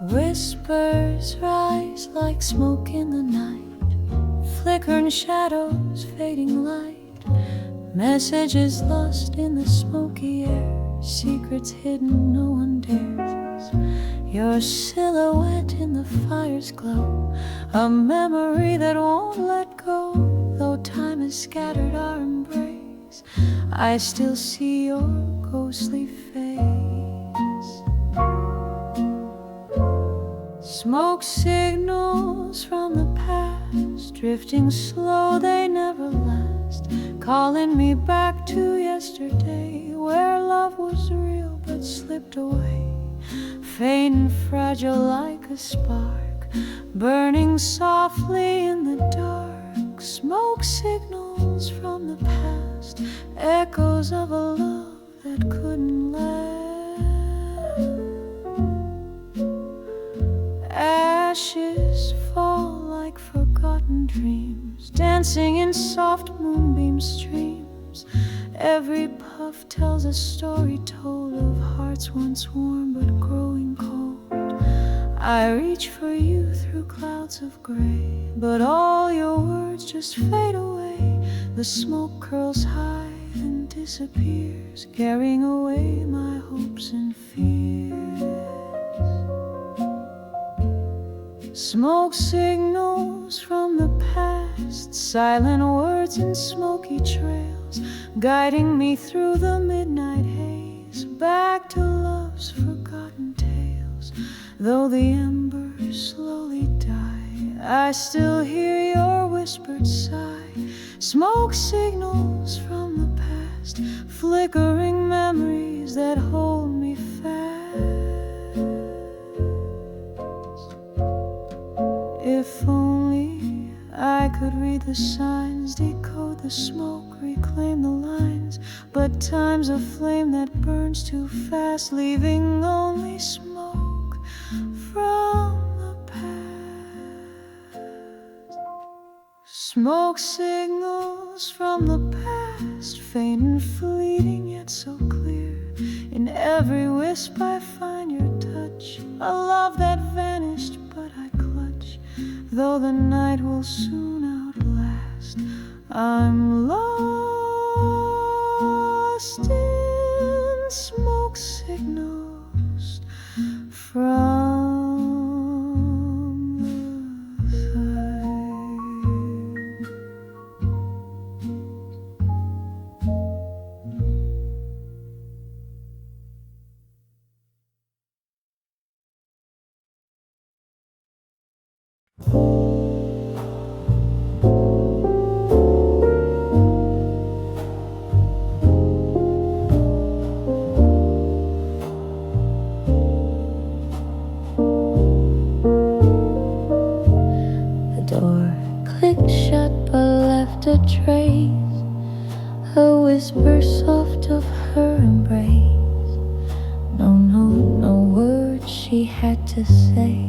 Whispers rise like smoke in the night, flickering shadows, fading light, messages lost in the smoky air, secrets hidden no one dares. Your silhouette in the fire's glow, a memory that won't let go. Though time has scattered our embrace, I still see your ghostly face. Smoke signals from the past, drifting slow, they never last, calling me back to yesterday, where love was real but slipped away, faint and fragile like a spark, burning softly in the dark. Smoke signals from the past, echoes of a love that couldn't last. Ashes fall like forgotten dreams, dancing in soft moonbeam streams. Every puff tells a story told of hearts once warm but growing cold. I reach for you through clouds of gray, but all your words just fade away. The smoke curls high and disappears, carrying away my hopes and fears. Smoke signals from the past, silent words and smoky trails, guiding me through the midnight haze, back to love's forgotten tales. Though the embers slowly die, I still hear your whispered sigh. Smoke signals from the past, flickering memories that hold me fast. If only I could read the signs, decode the smoke, reclaim the lines. But time's a flame that burns too fast, leaving only smoke from the past. Smoke signals from the past, faint and fleeting yet so clear. In every wisp I find your touch, a love that vanished but I clutch. Though the night will soon outlast, I'm lost in smoke signals from the a trace, a whisper soft of her embrace. No words she had to say,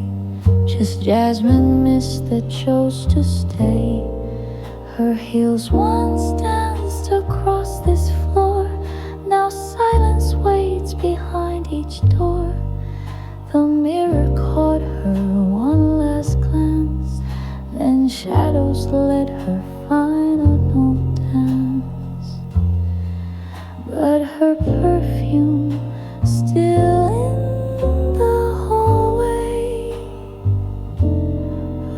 just jasmine mist that chose to stay. Her heels once danced across this floor, now silence waits behind each door. The mirror caught her one last glance, then shadows led her final dance. But her perfume still in the hallway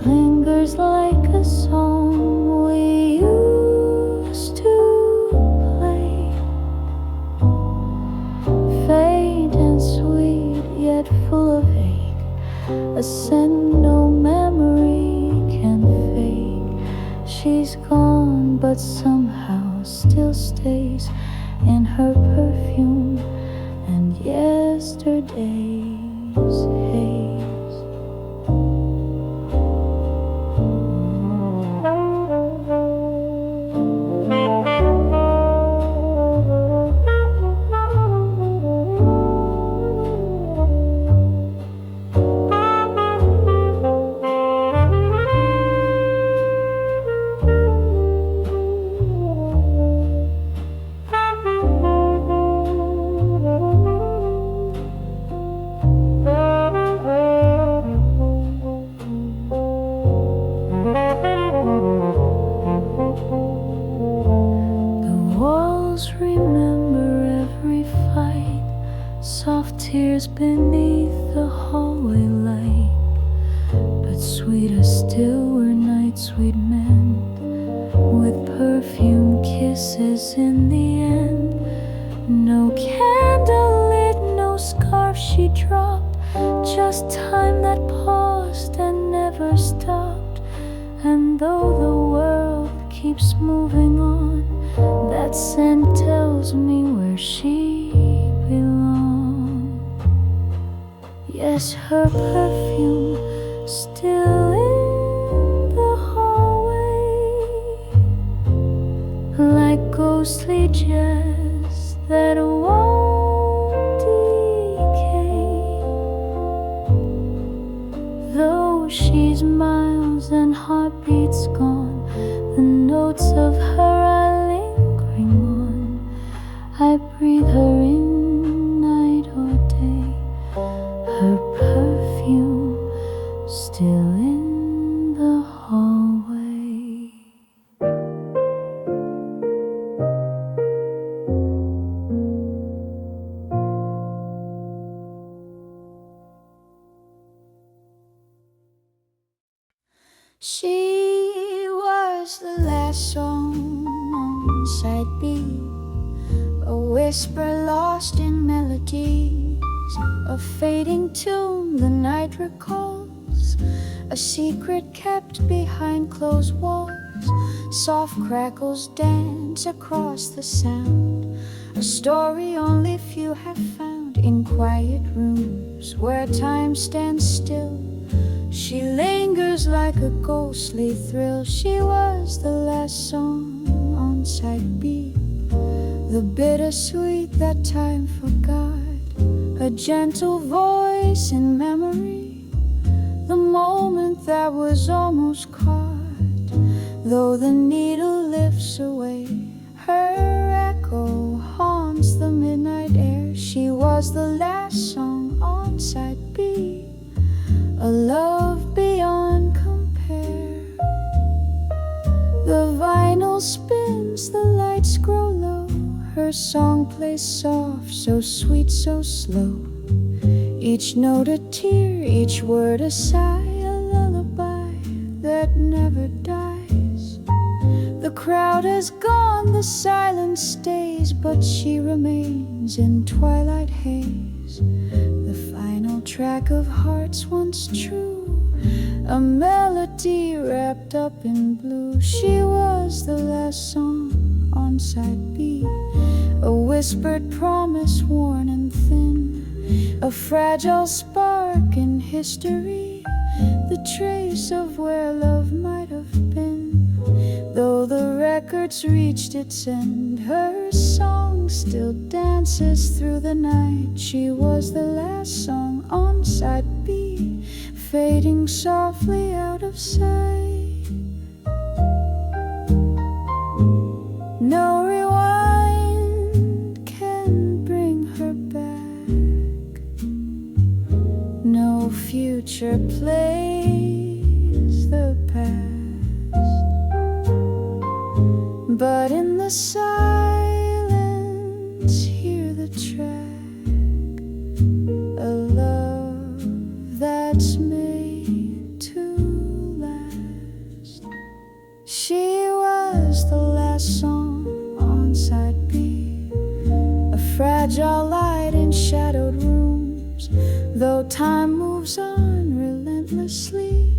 lingers like a song we used to play, faint and sweet yet full of ache, a scent no memory can fake. She's gone, but somehow still stays in her perfume and yesterday's haze. whispers beneath the hallway light. But sweeter still were nights we'd mend, with perfume kisses in the end. No candle lit, no scarf she dropped, just time that paused and never stopped. And though the world keeps moving on, that scent tells me where she belongs. Yes, her perfume still in the hallway, like ghostly jazz that won't decay. Though she's miles and heartbeats gone, the notes of her are lingering on. I breathe her in night or day, her perfume still in the hallway. She was the last song on side B, a whisper lost in melodies, a fading tune the night recalls, a secret kept behind closed walls. Soft crackles dance across the sound, a story only few have found in quiet rooms where time stands still. She lingers like a ghostly thrill. She was the last song on side B, the bittersweet that time forgot, a gentle voice in memory, the moment that was almost caught. Though the needle lifts away, her echo haunts the midnight air. She was the last song on side B, a love beyond compare. The vinyl spins, the lights grow low, her song plays soft, so sweet, so slow. Each note a tear, each word a sigh, a lullaby that never dies. The crowd has gone, the silence stays, but she remains in twilight haze. The final track of hearts once true, a melody wrapped up in blue. She was the last song on side B, a whispered promise worn and thin, a fragile spark in history, the trace of where love might have been. Though the record's reached its end, her song still dances through the night. She was the last song on side B, fading softly out of sight. No rewind can bring her back, no future plays the past. But in the silence, hear the track, a love that's made to last. She was the last song on side B, a fragile light in shadowed rooms. Though time moves on relentlessly,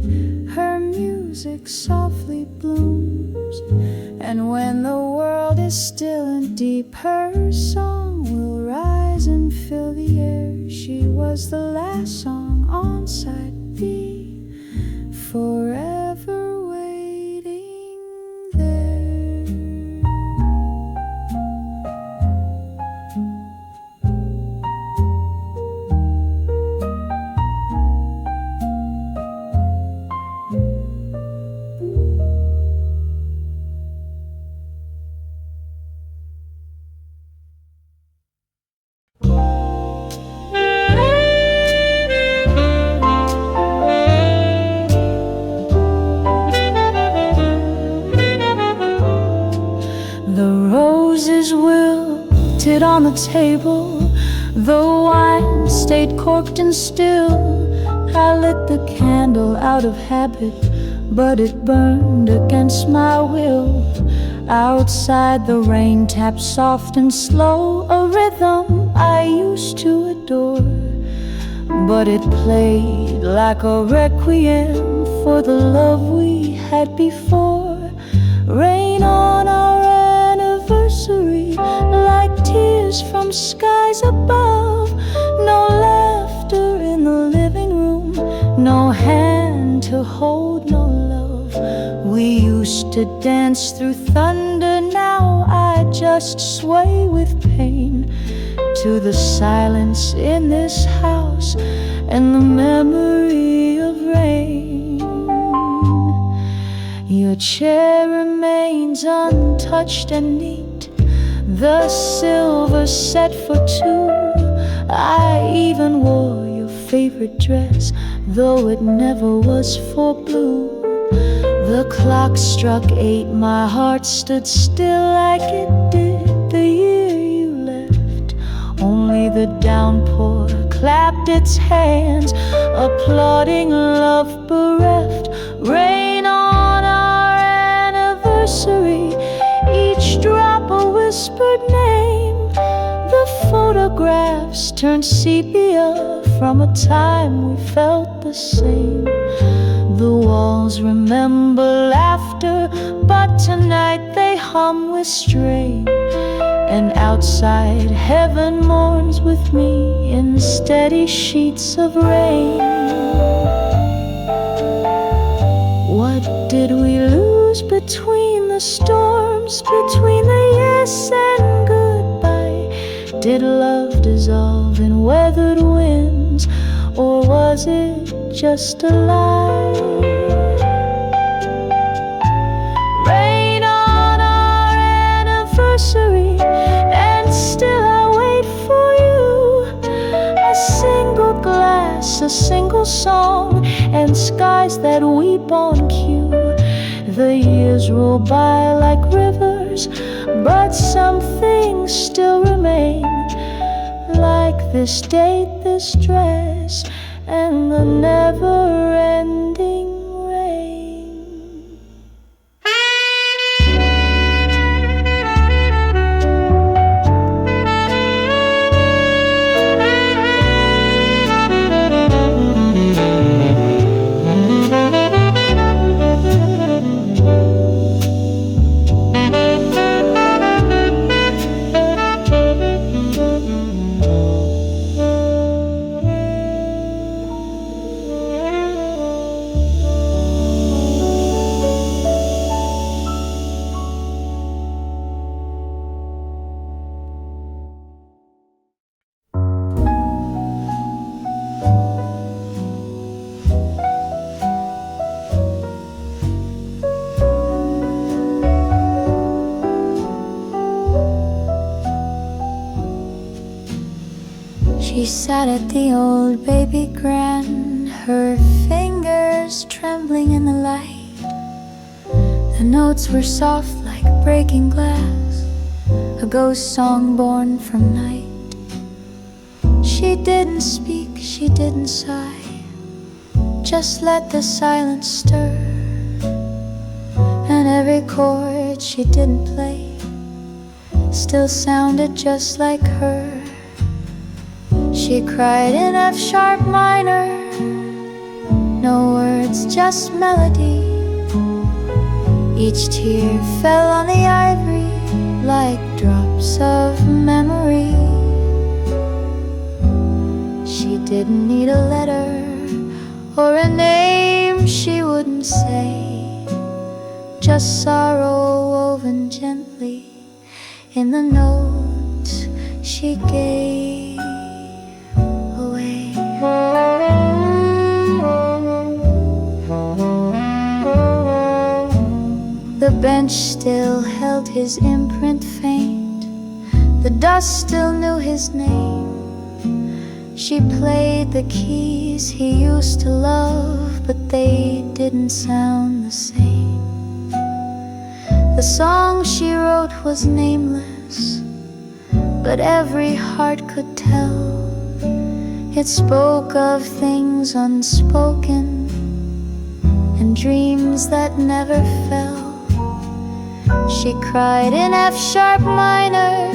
her music softly blooms. And when the world is still and deep, her song will rise and fill the air. She was the last song on side B, forever waiting there. On the table, the wine stayed corked and still. I lit the candle out of habit, but it burned against my will. Outside the rain tapped soft and slow, a rhythm I used to adore. But it played like a requiem for the love we had before. Rain on our anniversary, like tears from skies above. No laughter in the living room, no hand to hold, no love. We used to dance through thunder, now I just sway with pain to the silence in this house and the memory of rain. Your chair remains untouched and neat, the silver set for two. I even wore your favorite dress, though it never was for blue. The clock struck 8, my heart stood still like it did the year you left. Only the downpour clapped its hands, applauding love bereft. Rain on our anniversary, each drop a whispered name. The photographs turned sepia from a time we felt the same. The walls remember laughter, but tonight they hum with strain. And outside heaven mourns with me in steady sheets of rain. What did we lose between the storms, between the yes and goodbye? Did love dissolve in weathered winds, or was it just a lie? Rain on our anniversary, and still I wait for you. A single glass, a single song, and skies that weep on cue. The years roll by like rivers, but some things still remain, like this date, this dress, and the never-ending rain. She sat at the old baby grand, her fingers trembling in the light. The notes were soft like breaking glass, a ghost song born from night. She didn't speak, she didn't sigh, just let the silence stir. And every chord she didn't play still sounded just like her. She cried in F sharp minor, no words, just melody. Each tear fell on the ivory like drops of memory. She didn't need a letter or a name she wouldn't say, just sorrow woven gently in the notes she gave away. The bench still held his imprint faint, the dust still knew his name. She played the keys he used to love, but they didn't sound the same. The song she wrote was nameless, but every heart could tell It spoke of things unspoken and dreams that never fell. She cried in F-sharp minor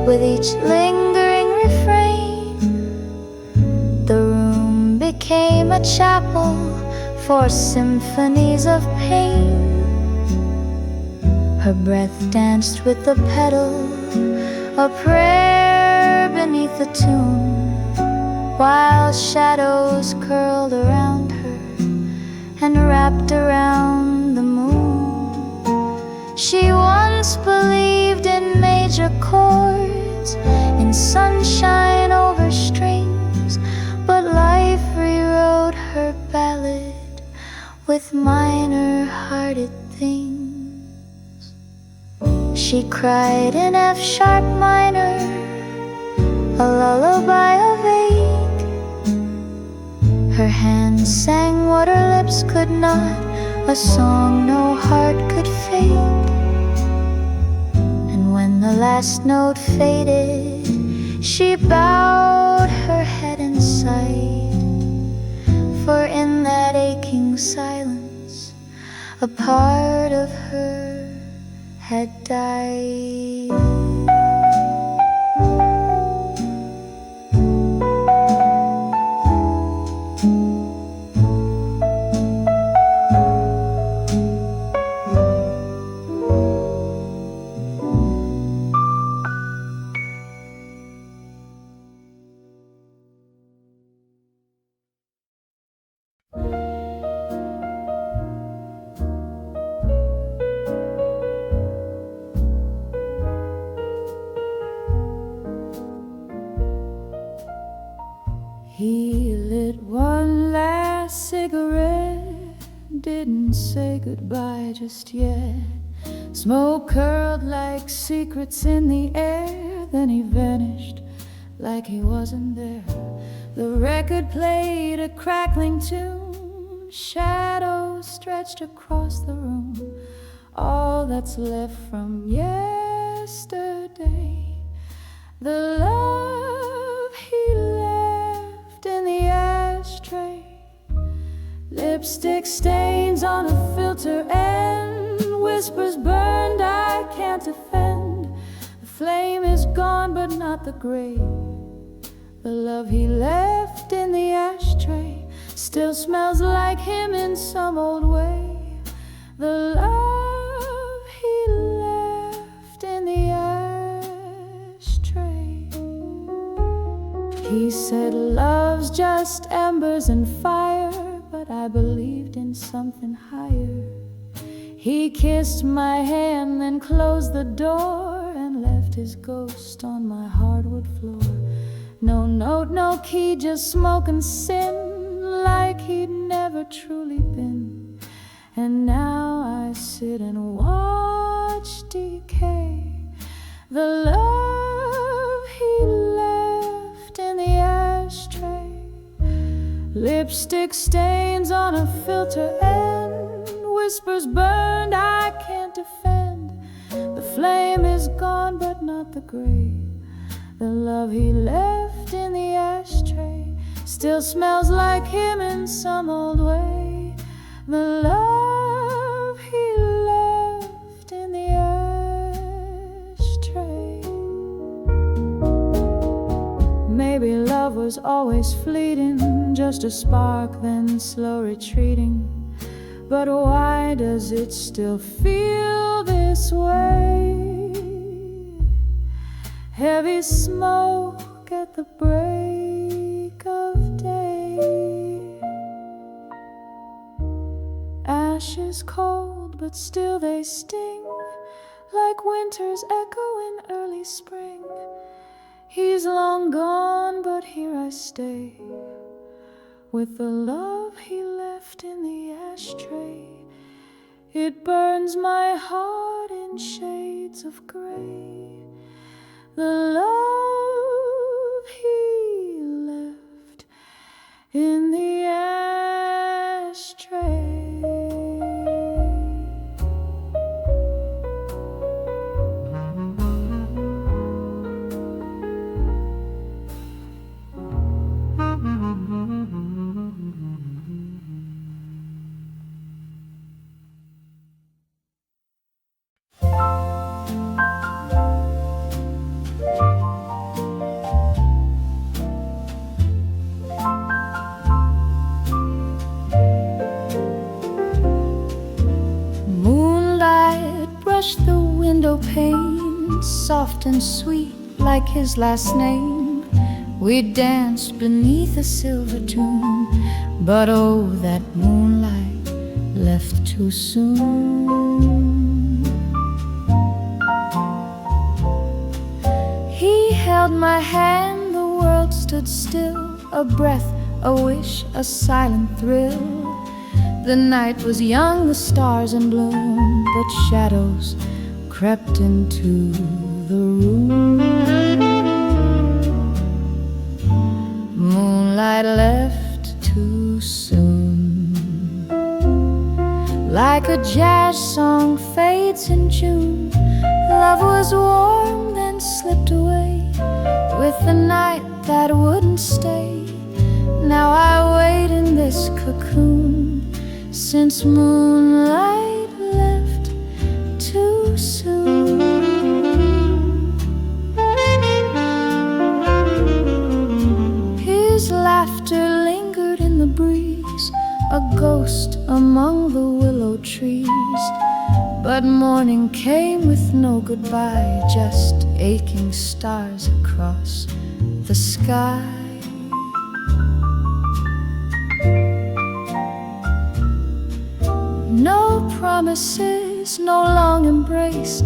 with each lingering refrain. The room became a chapel for symphonies of pain. Her breath danced with the pedal, a prayer beneath the tune, while shadows curled around her and wrapped around the moon. She once believed in major chords, in sunshine over strings, but life rewrote her ballad with minor-hearted things. She cried in F-sharp minor, a lullaby of ache. Her hands sang what her lips could not, a song no heart could fake. And when the last note faded, she bowed her head and sighed, for in that aching silence a part of her had died. He lit one last cigarette, didn't say goodbye just yet. Smoke curled like secrets in the air, then he vanished like he wasn't there. The record played a crackling tune, shadows stretched across the room. All that's left from yesterday, the love he left in the ashtray. Lipstick stains on a filter and whispers burned I can't defend. The flame is gone but not the grave. The love he left in the ashtray still smells like him in some old way. The love he left in the ashtray. He said love's just embers and fire, but I believed in something higher. He kissed my hand, then closed the door and left his ghost on my hardwood floor. No note, no key, just smoke and sin, like he'd never truly been. And now I sit and watch decay. The love he left in the ashtray. Lipstick stains on a filter and whispers burned I can't defend. The flame is gone but not the grave. The love he left in the ashtray still smells like him in some old way. The love he left in the ashtray. Maybe love was always fleeting, just a spark then slow retreating. But why does it still feel this way? Heavy smoke at the break of day. Ashes cold, but still they sting, like winter's echo in early spring. He's long gone, but here I stay, with the love he left in the ashtray. It burns my heart in shades of gray. The love he left in the ashtray. touched the window pane, soft and sweet like his last name. We danced beneath a silver tune, but oh, that moonlight left too soon. He held my hand, the world stood still, a breath, a wish, a silent thrill. The night was young, the stars in bloom, but shadows crept into the room. Moonlight left too soon, like a jazz song fades in June. Love was warm, then slipped away with the night that wouldn't stay. Now I wait in this cocoon, since moonlight left too soon. His laughter lingered in the breeze, a ghost among the willow trees. But morning came with no goodbye, just aching stars across the sky. No promises, no long embrace,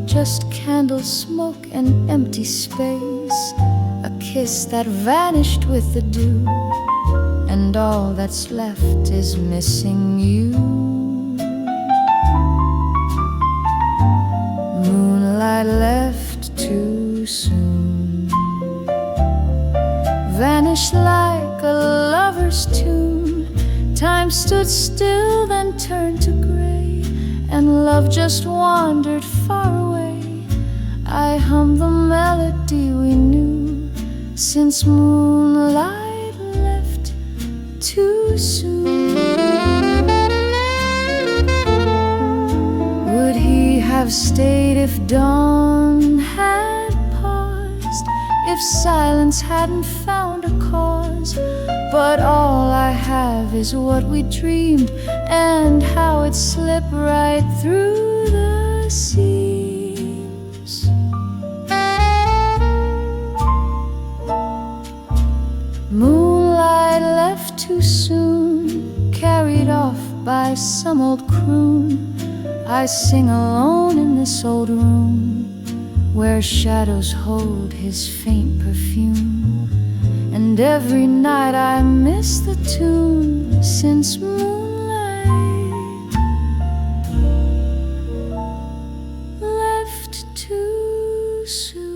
just candle smoke and empty space. A kiss that vanished with the dew, and all that's left is missing you. Moonlight left too soon, vanished like a lover's tune. Time stood still, then turned to gray, and love just wandered far away. I hummed the melody we knew, since moonlight left too soon. Would he have stayed if dawn had paused, if silence hadn't found a cause? But all I have is what we dreamed, and how it slipped right through the seams. Moonlight left too soon, carried off by some old croon. I sing alone in this old room, where shadows hold his faint perfume. And every night I miss the tune, since moonlight left too soon.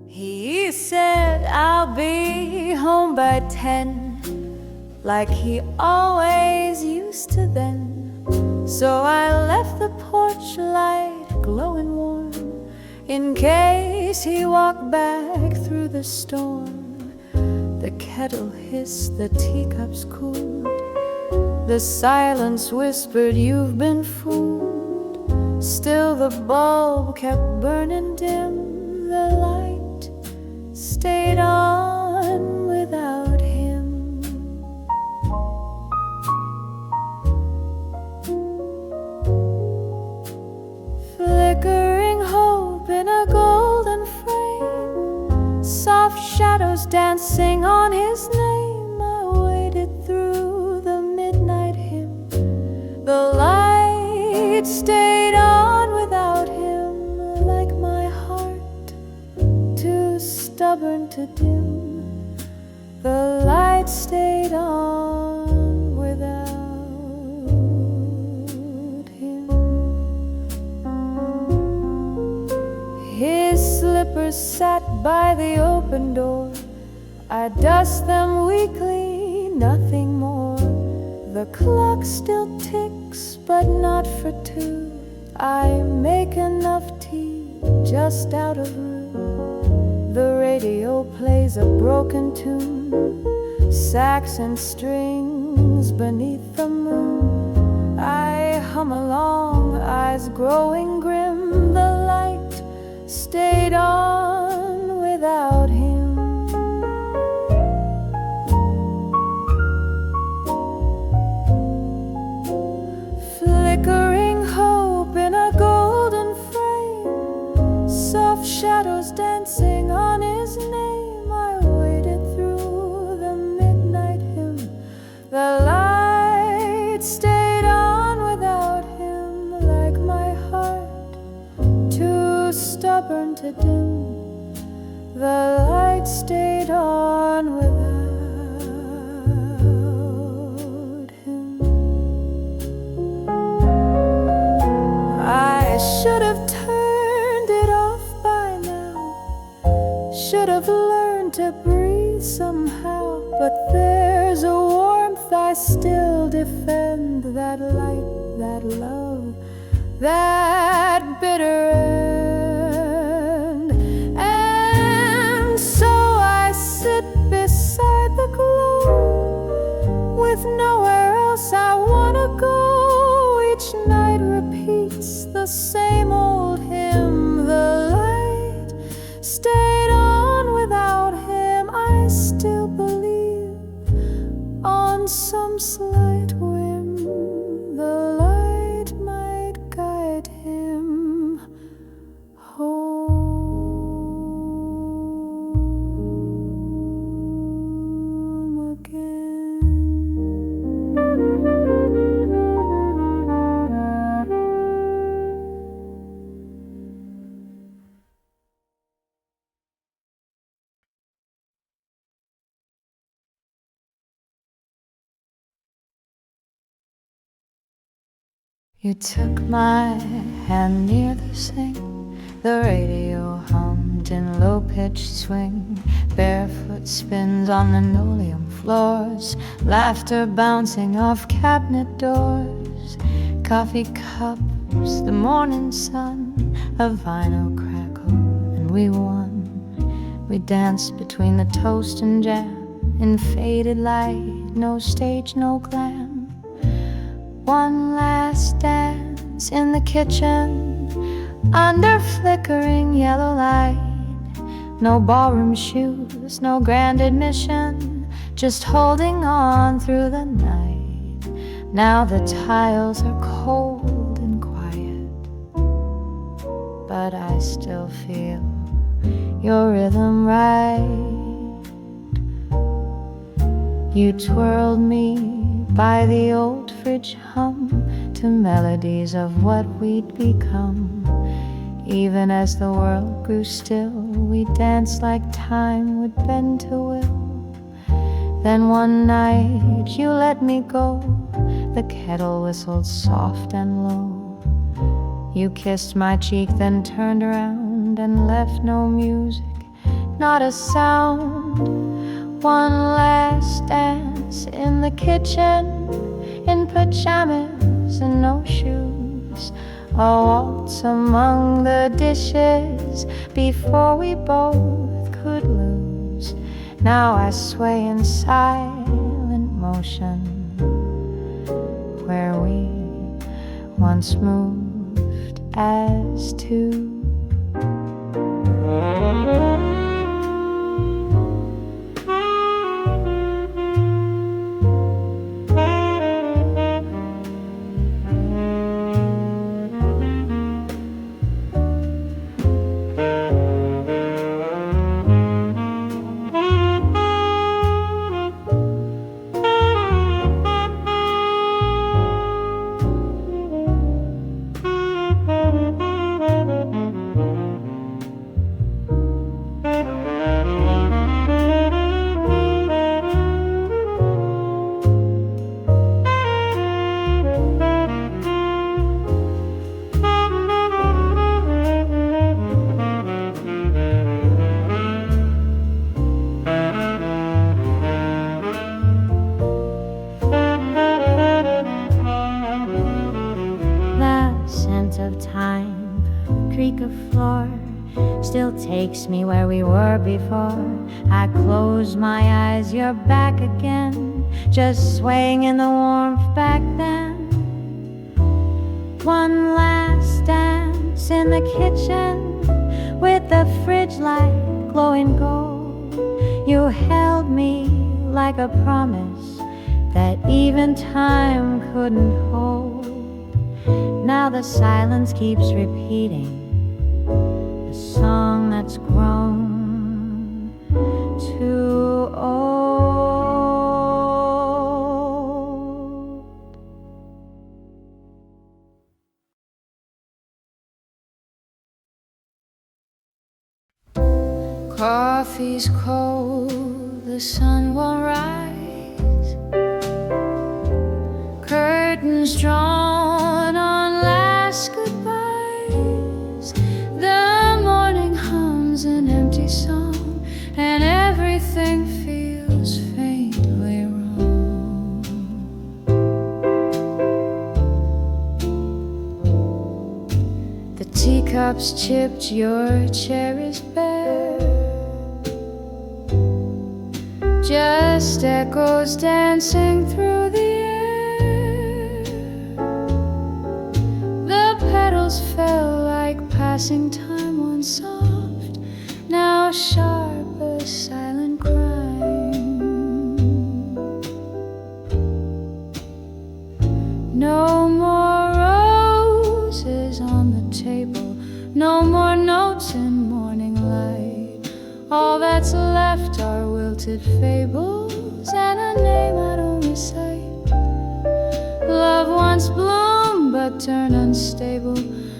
He said I'll be home by 10, like he always used to then. So I left the porch light glowing warm, in case he walked back through the storm. The kettle hissed, the teacups cooled, the silence whispered, "You've been fooled." Still the bulb kept burning dim, the light stayed on without him. Flickering hope in a golden frame, soft shadows dancing on his name. I waited through the midnight hymn, the light stayed on without him, like my heart, too stubborn to dim. The light stayed on without him. His slippers sat by the open door. I dust them weekly, nothing more. The clock still ticks, but not for two. I make enough tea just out of room. The radio plays a broken tune, sax and strings beneath the moon. I hum along, eyes growing grim. The light stubborn to dim. The light stayed on without him. I should have turned it off by now, should have learned to breathe somehow. But there's a warmth I still defend, that light, that love, that bitter end. And so I sit beside the glow, with nowhere else I wanna go. Each night repeats the same old hymn. The light stayed on without him. I still believe on some slight whim the light might guide him home again. You took my hand near the sink. The radio hummed in low-pitched swing. Barefoot spins on linoleum floors. Laughter bouncing off cabinet doors. Coffee cups, the morning sun. A vinyl crackle, and we won. We danced between the toast and jam. In faded light, no stage, no glam. One last dance in the kitchen, under flickering yellow light. No ballroom shoes, no grand admission, just holding on through the night. Now the tiles are cold and quiet, but I still feel your rhythm right. You twirled me by the old fridge hum, to melodies of what we'd become. Even as the world grew still, we danced like time would bend to will. Then one night you let me go. The kettle whistled soft and low. You kissed my cheek, then turned around and left no music, not a sound. One last dance in the kitchen, in pajamas and no shoes. A waltz among the dishes before we both could lose. Now I sway in silent motion, where we once moved as two. Creak of floor still takes me where we were before. I close my eyes, you're back again, just swaying in the warmth back then. One last dance in the kitchen, with the fridge light glowing gold. You held me like a promise that even time couldn't hold. Now the silence keeps repeating, a song that's grown too old. Coffee's cold, the sun won't rise. Curtains drawn on last goodbyes. The morning hums an empty song, and everything feels faintly wrong. The teacups chipped your cherries bare, just echoes dancing through the air. The petals fell like passing time, once soft, now sharp as silent crime. No more roses on the table, no more notes in morning light. All that's left are wilted fables and a name I don't recite. Love once bloomed but turned unstable.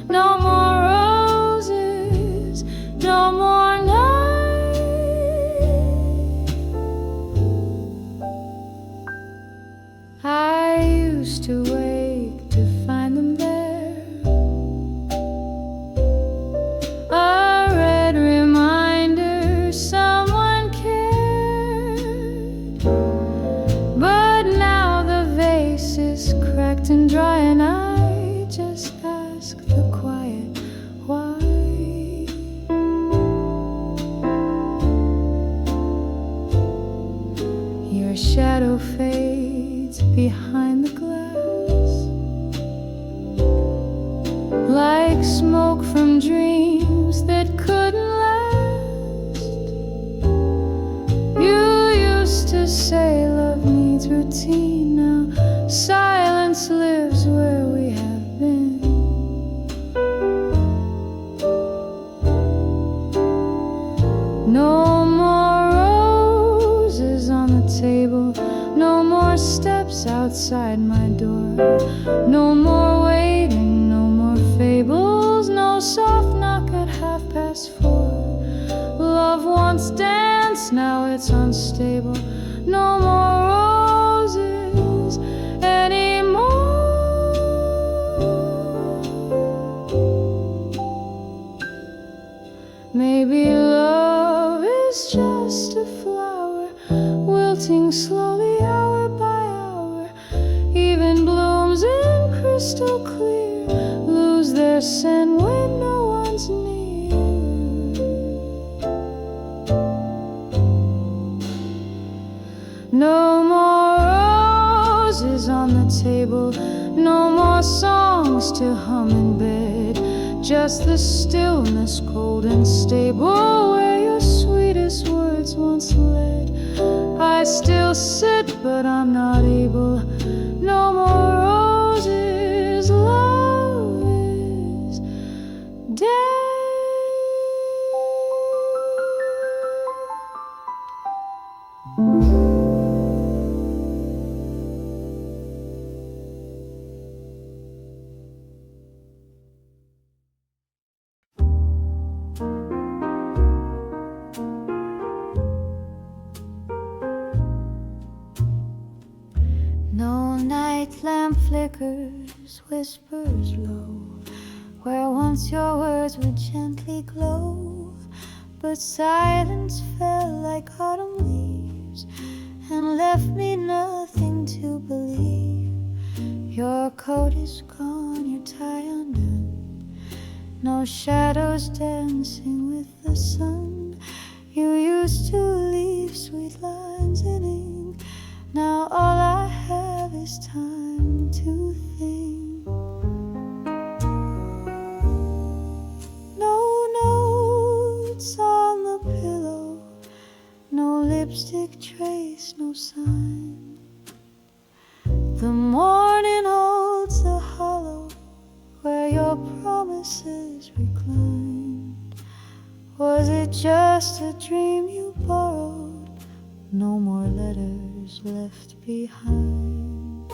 No more roses, no more night. I used to wake to find them there, a red reminder someone cared. But now the vase is cracked and dry, and I just ask the quiet why. Your shadow fades behind the glass, like smoke from dreams that couldn't last. You used to say love needs routine, now silence lives where we have been. No more roses on the table, no more steps outside my door. No more waiting, no more fables, no soft knock at 4:30. Love once danced, now it's unstable. No more roses anymore. Maybe love is just a flower, wilting slowly hour by hour. Even blooms in crystal clear lose their scent when no one's near. No more roses on the table, no more songs to hum in bed. Just the stillness, cold and stable, where your sweetest words once led. I still sit, but I'm not able. No more roses, love is dead. No night lamp flickers, whispers low, where once your words would gently glow. But silence fell like autumn leaves and left me nothing to believe. Your coat is gone, your tie undone, no shadows dancing with the sun. You used to leave sweet lines in ink, now all I have is time to think. No notes on the pillow, no lipstick trace, no sign. The morning holds the hollow where your promises reclined. Was it just a dream you borrowed? No more letters left behind.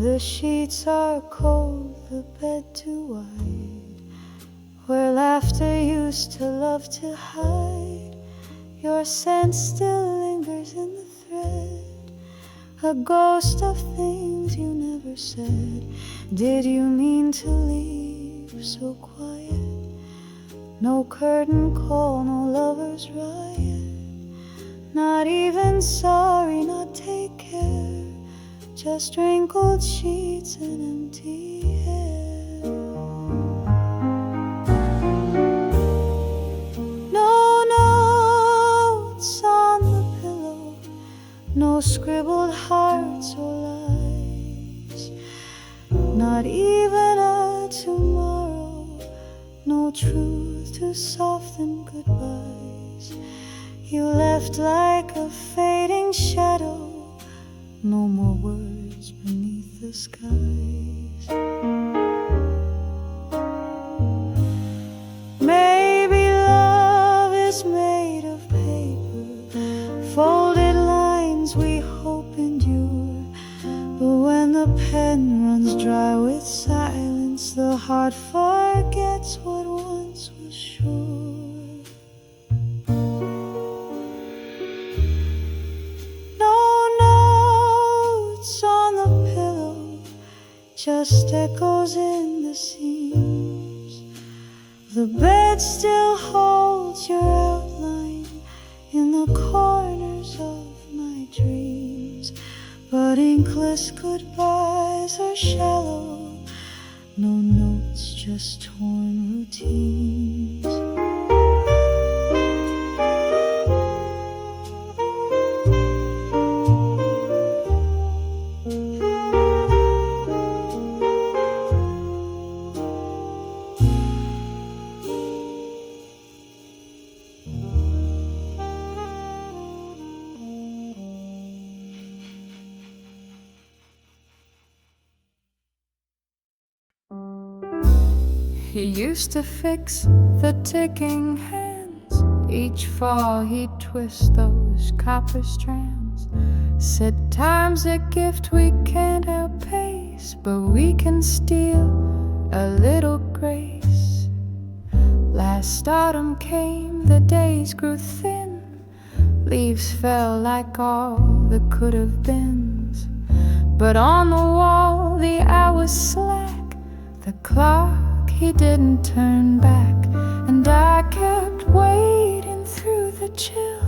The sheets are cold, the bed too wide, where laughter used to love to hide. Your scent still lingers in the thread, a ghost of things you never said. Did you mean to leave so quiet? No curtain call, no lover's riot, not even sorry, not take care, just wrinkled sheets and empty air. No notes on the pillow, no scribbled hearts or lies, not even a tomorrow, no truth to soften goodbyes. You left like a fading shadow, no more words beneath the skies. Maybe love is made of paper, folded lines we hope endure. But when the pen runs dry with silence, the heart forgets what once was sure. Just echoes in the seams. The bed still holds your outline in the corners of my dreams, but inkless goodbyes are shallow, no notes, just torn routines. He used to fix the ticking hands. Each fall he'd twist those copper strands. Said time's a gift we can't outpace, but we can steal a little grace. Last autumn came, the days grew thin, leaves fell like all the could have beens. But on the wall the hours slack, the clock he didn't turn back, and I kept waiting through the chill.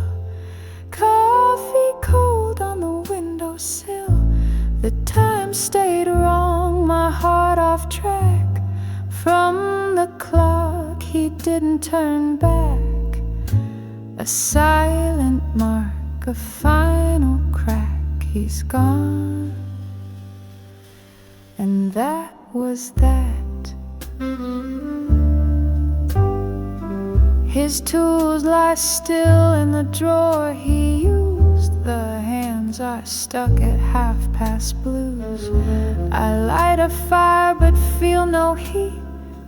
Coffee cold on the windowsill. The time stayed wrong, my heart off track. From the clock he didn't turn back. A silent mark, a final crack. He's gone, and that was that. His tools lie still in the drawer he used. The hands are stuck at blues. I light a fire but feel no heat.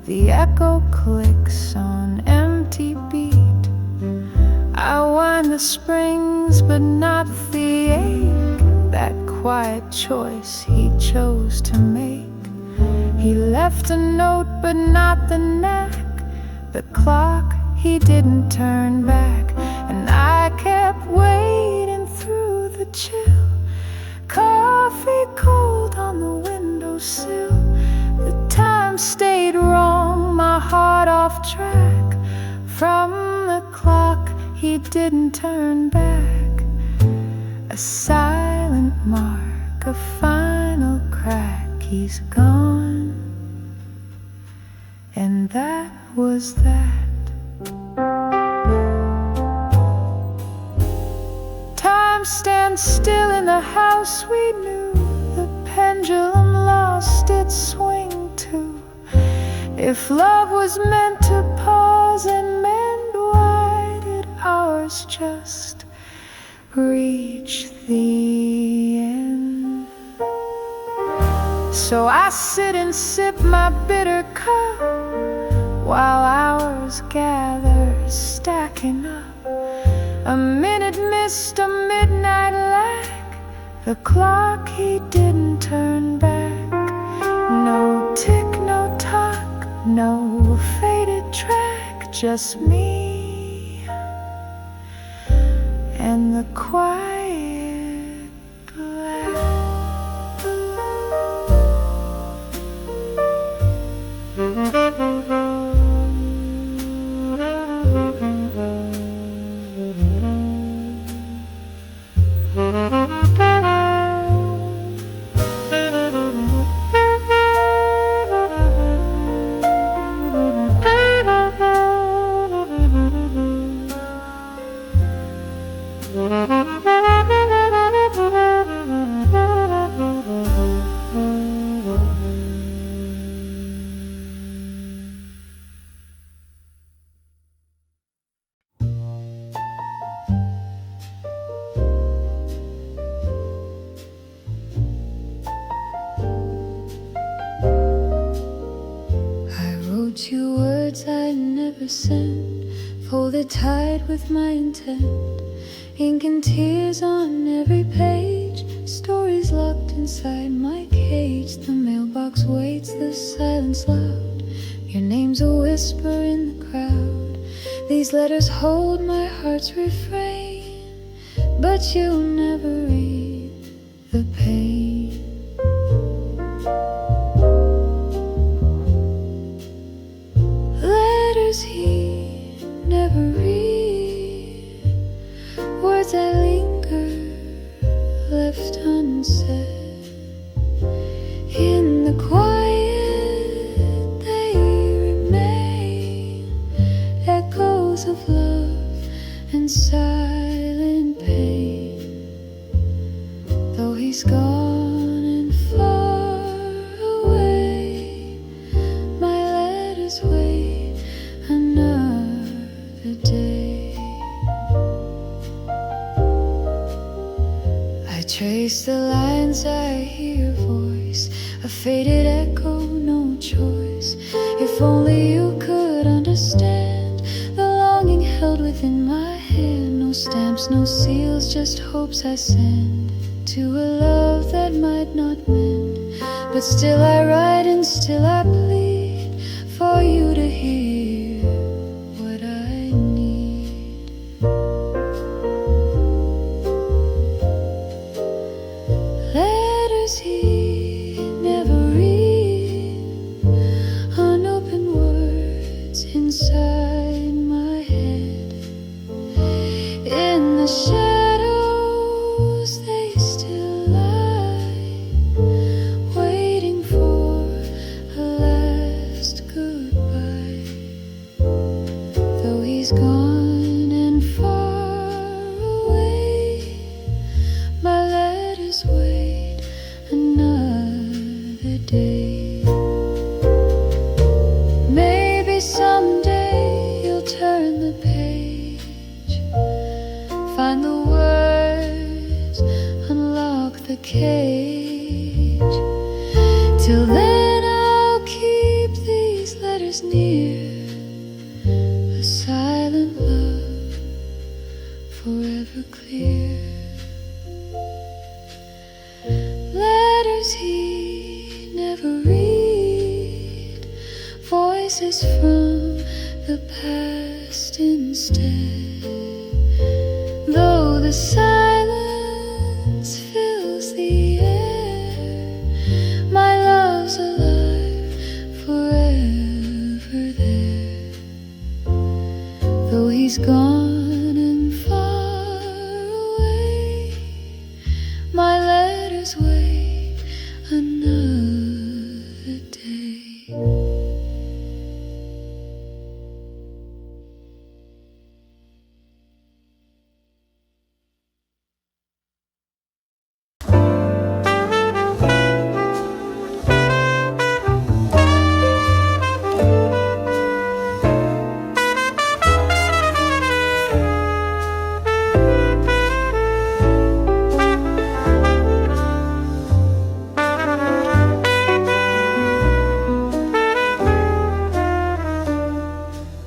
The echo clicks on empty beat. I wind the springs but not the ache. That quiet choice he chose to make. He left a note but not the knack. The clock he didn't turn back, and I kept waiting through the chill. Coffee cold on the windowsill. The time stayed wrong, my heart off track. From the clock he didn't turn back. A silent mark, a final crack. He's gone, and that was that. Time stands still in the house we knew. The pendulum lost its swing too. If love was meant to pause and mend, why did ours just reach the end? So I sit and sip my bitter cup while hours gather, stacking up. A minute missed, a midnight lack. The clock he didn't turn back. no faded track, just me and the quiet black. You words I'd never sent, folded tight with my intent, ink and tears on every page, stories locked inside my cage. The mailbox waits, the silence loud, your name's a whisper in the crowd. These letters hold my heart's refrain, but you'll never read the pain. He never read, words that linger, left unsaid. In the quiet they remain, echoes of love and silent pain. Though he's gone and far away, my letters wait another day. I trace the lines, I hear a voice, a faded echo, no choice. If only you could understand the longing held within my hand. No stamps, no seals, just hopes I send to a love that might not mend. But still I write and still I plead for you to hear what I need. Letters he never read, unopened words inside my head. In the shadows they still lie, waiting for a last goodbye. Though he's gone and far away, my letters wait another day. Maybe someday you'll turn the page, find the words, unlock the cage. Till then I'll keep these letters near, a silent love forever clear. Letters he never read, voices from the past instead. Though the silence fills the air, my love's alive forever there. Though he's gone and far away, my letters wait another day.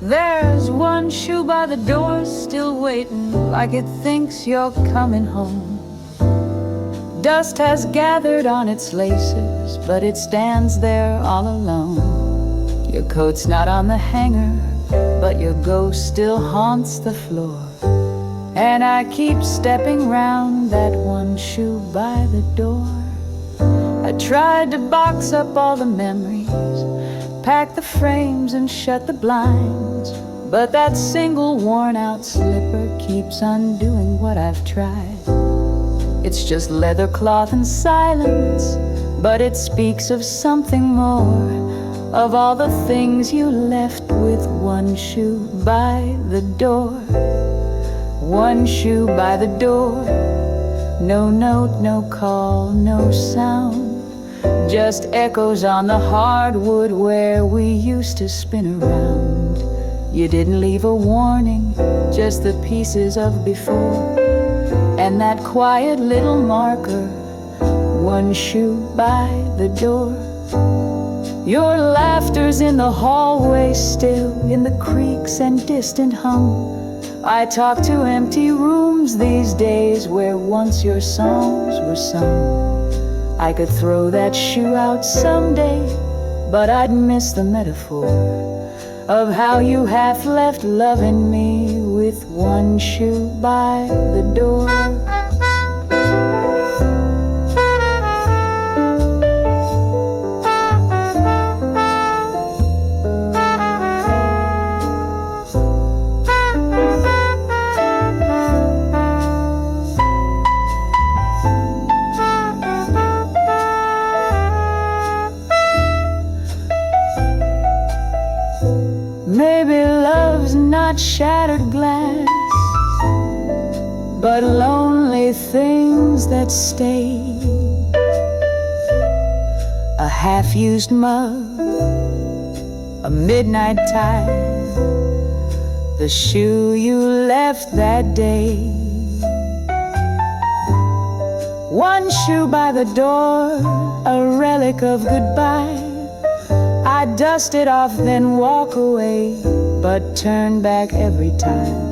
There's one shoe by the door still waiting, like it thinks you're coming home. Dust has gathered on its laces, but it stands there all alone. Your coat's not on the hanger, but your ghost still haunts the floor. And I keep stepping round that one shoe by the door. I tried to box up all the memories, pack the frames and shut the blinds, but that single worn-out slipper keeps undoing what I've tried. It's just leather cloth and silence, but it speaks of something more, of all the things you left with one shoe by the door. One shoe by the door. No note, no call, no sound, just echoes on the hardwood where we used to spin around. You didn't leave a warning, just the pieces of before, and that quiet little marker, one shoe by the door. Your laughter's in the hallway still, in the creaks and distant hum. I talk to empty rooms these days where once your songs were sung. I could throw that shoe out someday, but I'd miss the metaphor of how you half left loving me with one shoe by the door. Maybe love's not shattered glass, but lonely things that stay. A half-used mug, a midnight tide, the shoe you left that day. One shoe by the door, a relic of goodbye. I dust it off, then walk away, but turn back every time.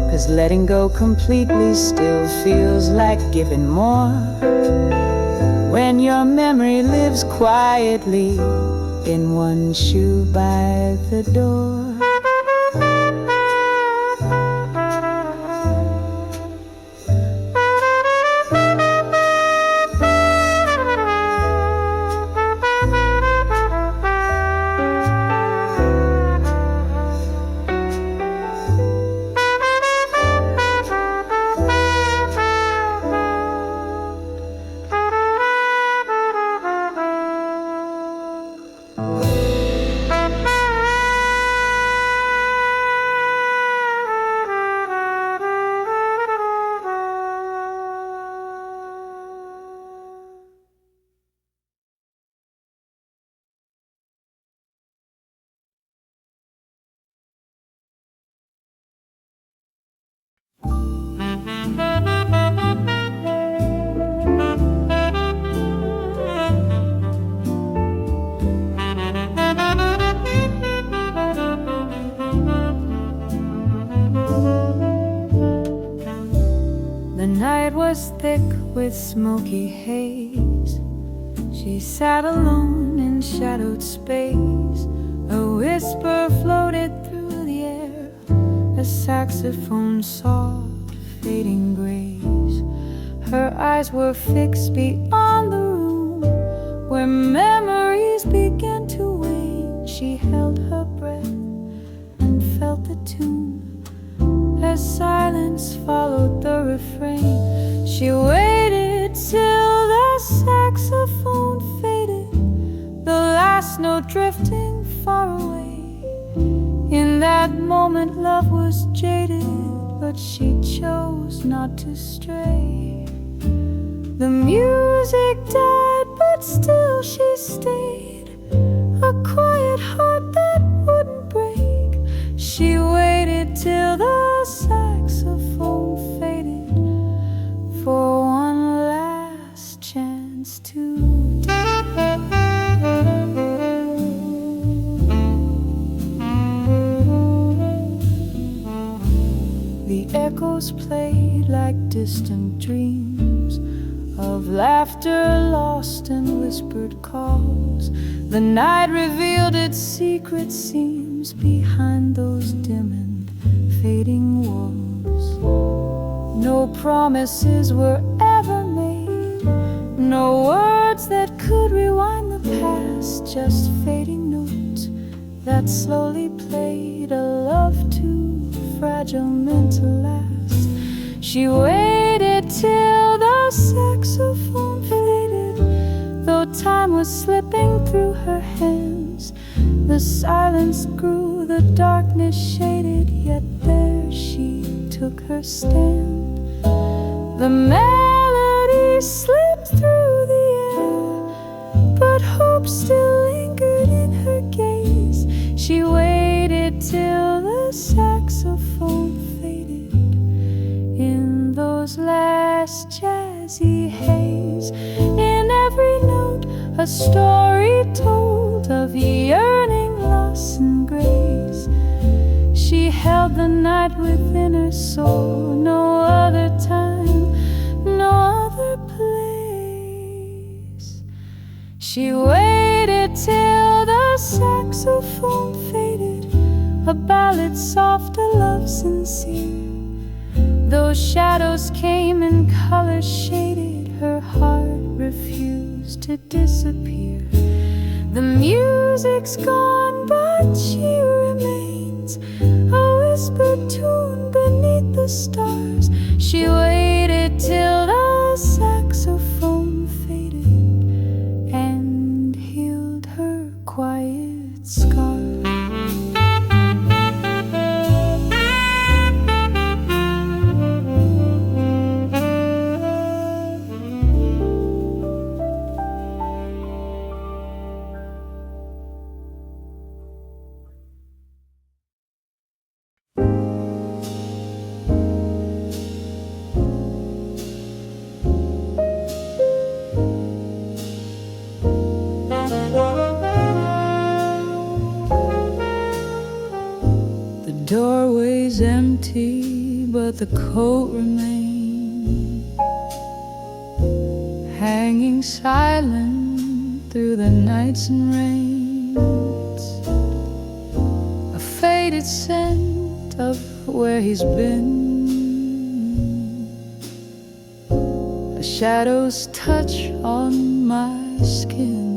'Cause letting go completely still feels like giving more, when your memory lives quietly in one shoe by the door. The night was thick with smoky haze. She sat alone in shadowed space. A whisper floated through the air, a saxophone soft, fading grace. Her eyes were fixed beyond the room, where memories began to wane. She held her breath and felt the tune. As silence followed the refrain, she waited till the saxophone faded, the last note drifting far away. In that moment love was jaded, but she chose not to stray. The music died, but still she stayed, a quiet heart that wouldn't break. She waited till the saxophone faded, for one last chance to The echoes played like distant dreams of laughter lost in whispered calls. The night revealed its secret seams behind those dim and fading walls. No promises were ever made, no words that could rewind the past, just fading notes that slowly played, a love too fragile meant to last. She waited till the saxophone faded, though time was slipping through her hands. The silence grew, the darkness shaded, yet there she took her stand. The melody slipped through the air, but hope still lingered in her gaze. She waited till the saxophone faded in those last jazzy haze. In every note a story told of yearning, loss and grace. She held the night within her soul, no other time, no other place. She waited till the saxophone faded, a ballad soft, a love sincere. Those shadows came and colors shaded, her heart refused to disappear. The music's gone, but she remains, a whispered tune beneath the stars. She waited till the saxophone faded and healed her quiet scars. The doorway's empty, but the coat remains, hanging silent through the nights and rains. A faded scent of where he's been, a shadow's touch on my skin.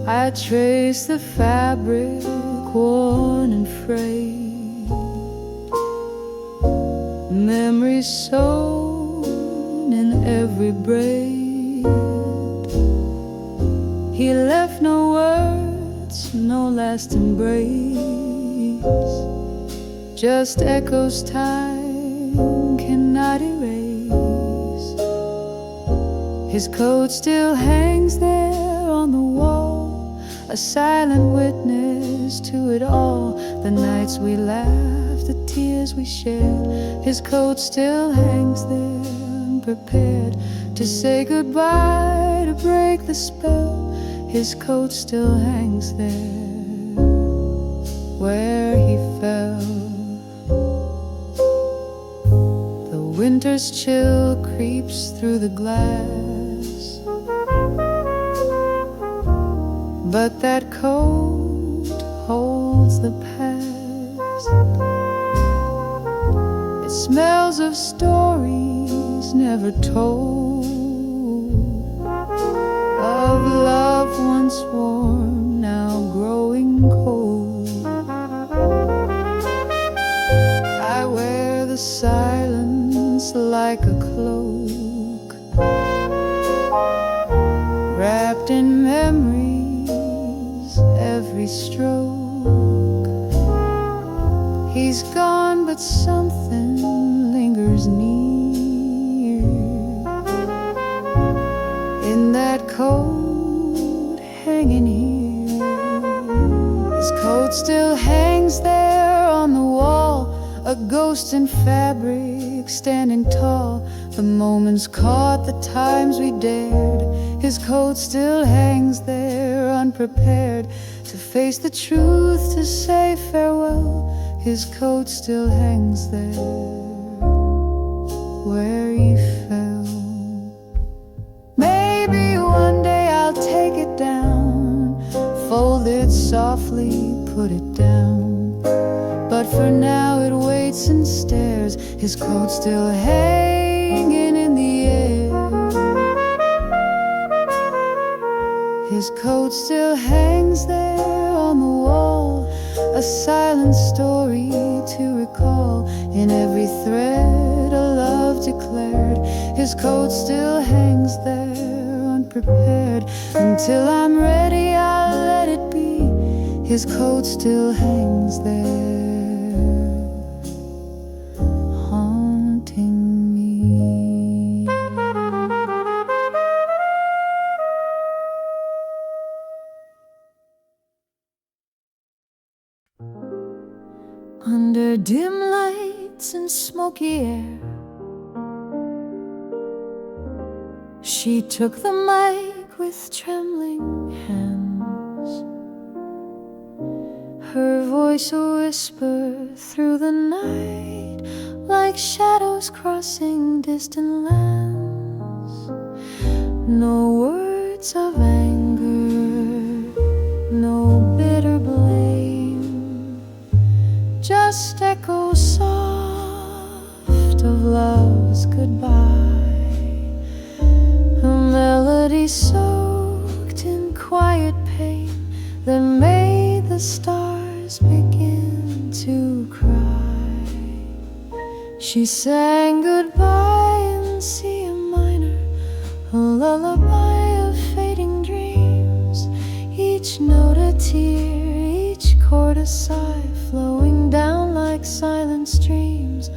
I trace the fabric worn and frayed, memories sewn in every braid. He left no words, no last embrace, just echoes time cannot erase. His coat still hangs there on the wall, a silent witness to it all. The nights we laughed, the tears we shared. His coat still hangs there, unprepared to say goodbye, to break the spell. His coat still hangs there, where he fell. The winter's chill creeps through the glass, but that coat holds the past. It smells of stories never told, of love once warm, now growing cold. I wear the silence like a cloak, wrapped in memories, every stroke. He's gone, but something lingers near, in that coat hanging here. His coat still hangs there on the wall, a ghost in fabric standing tall. The moments caught, the times we dared. His coat still hangs there, unprepared to face the truth, to say farewell. His coat still hangs there, where he fell. Maybe one day I'll take it down, fold it softly, put it down. But for now it waits and stares, his coat still hanging in the air. His coat still hangs there on the wall, a silent story to recall. In every thread a love declared, his coat still hangs there unprepared. Until I'm ready I'll let it be, his coat still hangs there, haunting me. Under dim lights and smoky air, she took the mic with trembling hands, her voice a whisper through the night, like shadows crossing distant lands. No words of anger, no bitter blame, just echoes soft of love's goodbye. A melody soaked in quiet pain that made the stars begin to cry. She sang goodbye in C minor, a lullaby of fading dreams. Each note a tear, each chord a sigh, flowing down like silent streams.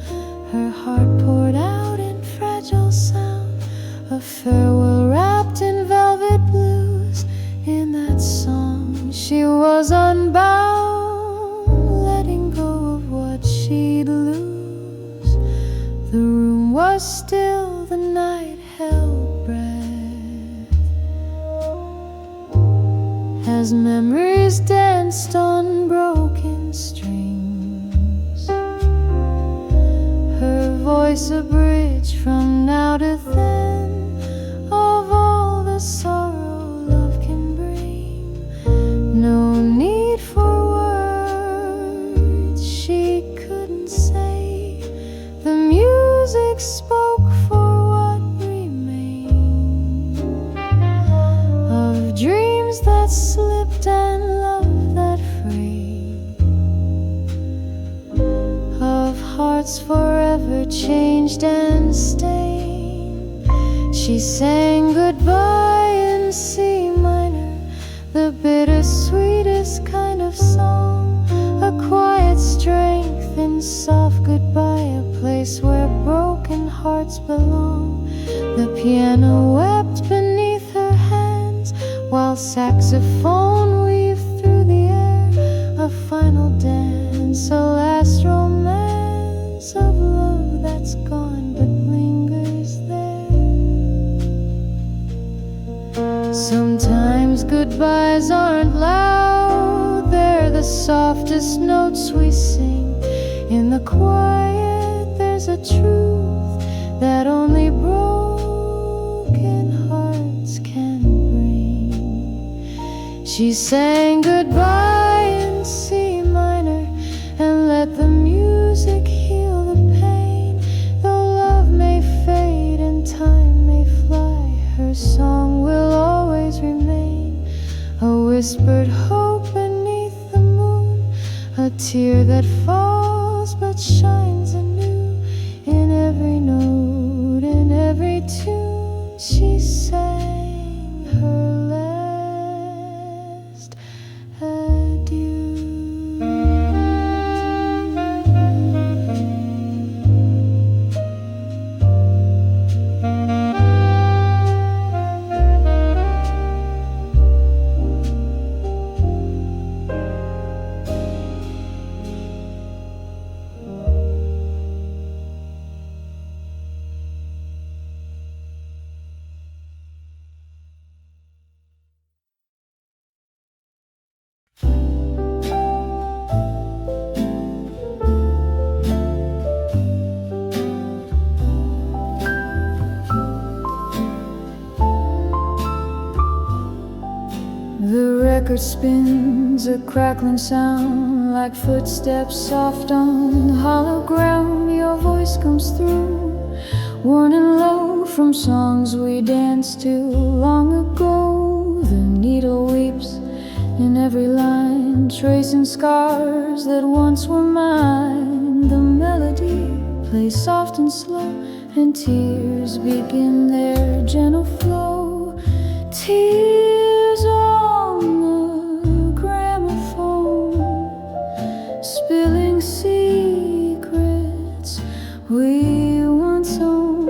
Her heart poured out in fragile sound, a farewell wrapped in velvet blues. In that song she was unbound, letting go of what she'd lose. The room was still, the night held breath, as memories danced on broken strings. Her voice a bridge from now to then, of all the sorrow love can bring. No need for words she couldn't say, the music spoke for what remained, of dreams that slipped and love that frayed, of hearts forever changed and stained. She sang goodbye in C minor, the bittersweetest kind of song, a quiet strength in soft goodbye, a place where broken hearts belong. The piano wept beneath her hands, while saxophone weaved through the air a final dance, a last romance of love that's gone but lingers there. Sometimes goodbyes aren't loud, they're the softest notes we sing. In the quiet there's a truth that only broken hearts can bring. She sang goodbye in C minor and let the music heal the pain. Though love may fade and time may fly, her song will always remain, a whispered hope beneath the moon, a tear that falls but shines anew. In every note, in every tune, she sang her last adieu. record spins, a crackling sound like footsteps soft on hollow ground. Your voice comes through, worn and low from songs we danced to long ago. The needle weeps in every line, tracing scars that once were mine. The melody plays soft and slow, and tears begin their gentle flow. Tears on the gramophone, spilling secrets we once owned.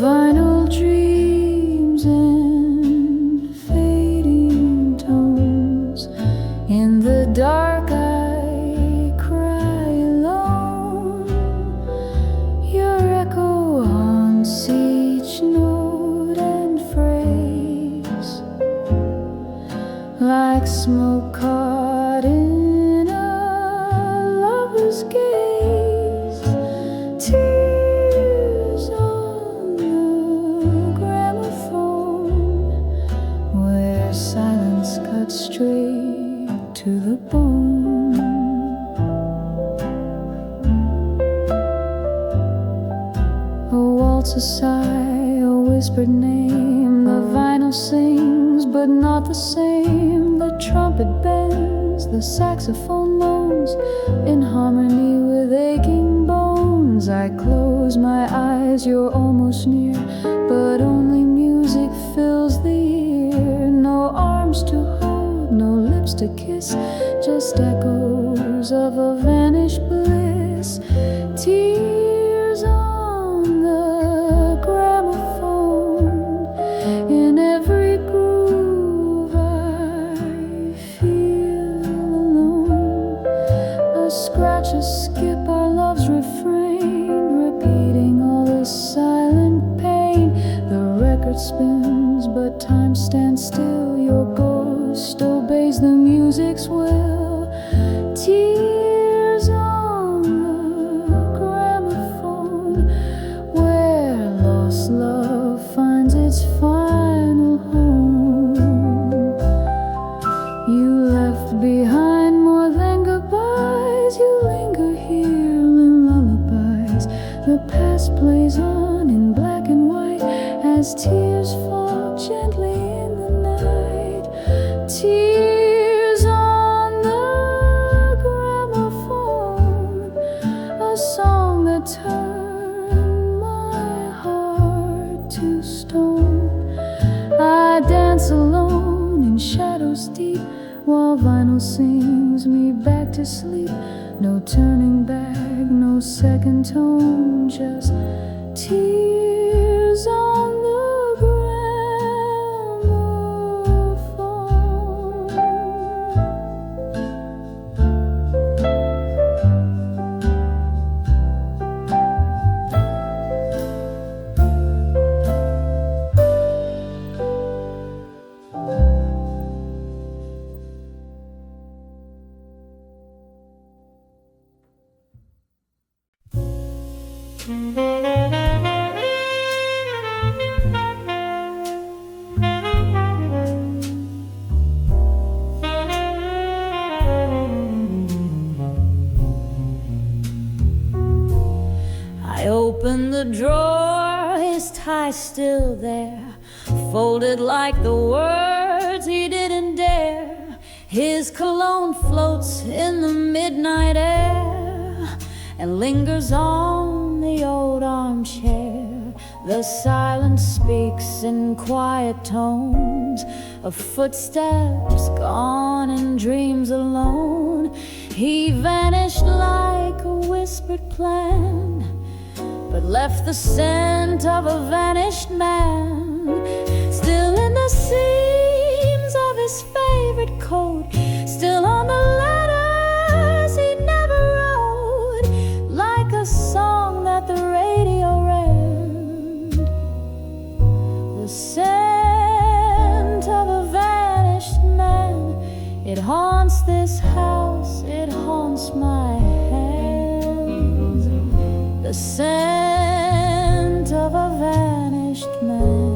Vinyl dreams and fading tones. In the dark I cry alone. Your echo haunts each note and phrase, like smoke caught in a lover's gaze. Tears on the gramophone, where silence cuts straight to the bone. A waltz, a sigh, a whispered name. The vinyl sings, but not the same. The trumpet bends, the saxophone moans, in harmony with aching bones. I close my eyes, you're almost near, but only music fills the ear. No arms to hold, no lips to kiss, just echoes of a vanished bliss. Tears on the gramophone, in every groove I feel alone. A scratch, a skip, our love's refrain, repeating all the silent pain. The record spins, but time stands still. Your ghost obeys the music's will. Tears on the gramophone, where lost love finds its final home. You left behind more than goodbyes. You linger here in lullabies. The past plays on in black and white as tears fall gently in the night. Tears on the gramophone, a song that turned my heart to stone. I dance alone in shadows deep, while vinyl sings me back to sleep. No turning back, no second tone, just tears on the I opened the drawer, his tie still there, folded like the words he didn't dare. His cologne floats in the midnight air and lingers on the old armchair. The silence speaks in quiet tones of footsteps gone and dreams alone. He vanished like a whispered plan, but left the scent of a vanished man, still in the seams of his favorite coat, still on the letters he never wrote, like a song that the radio read. The scent of a vanished man, it haunts this house, it haunts my hands. The scent of a vanished man.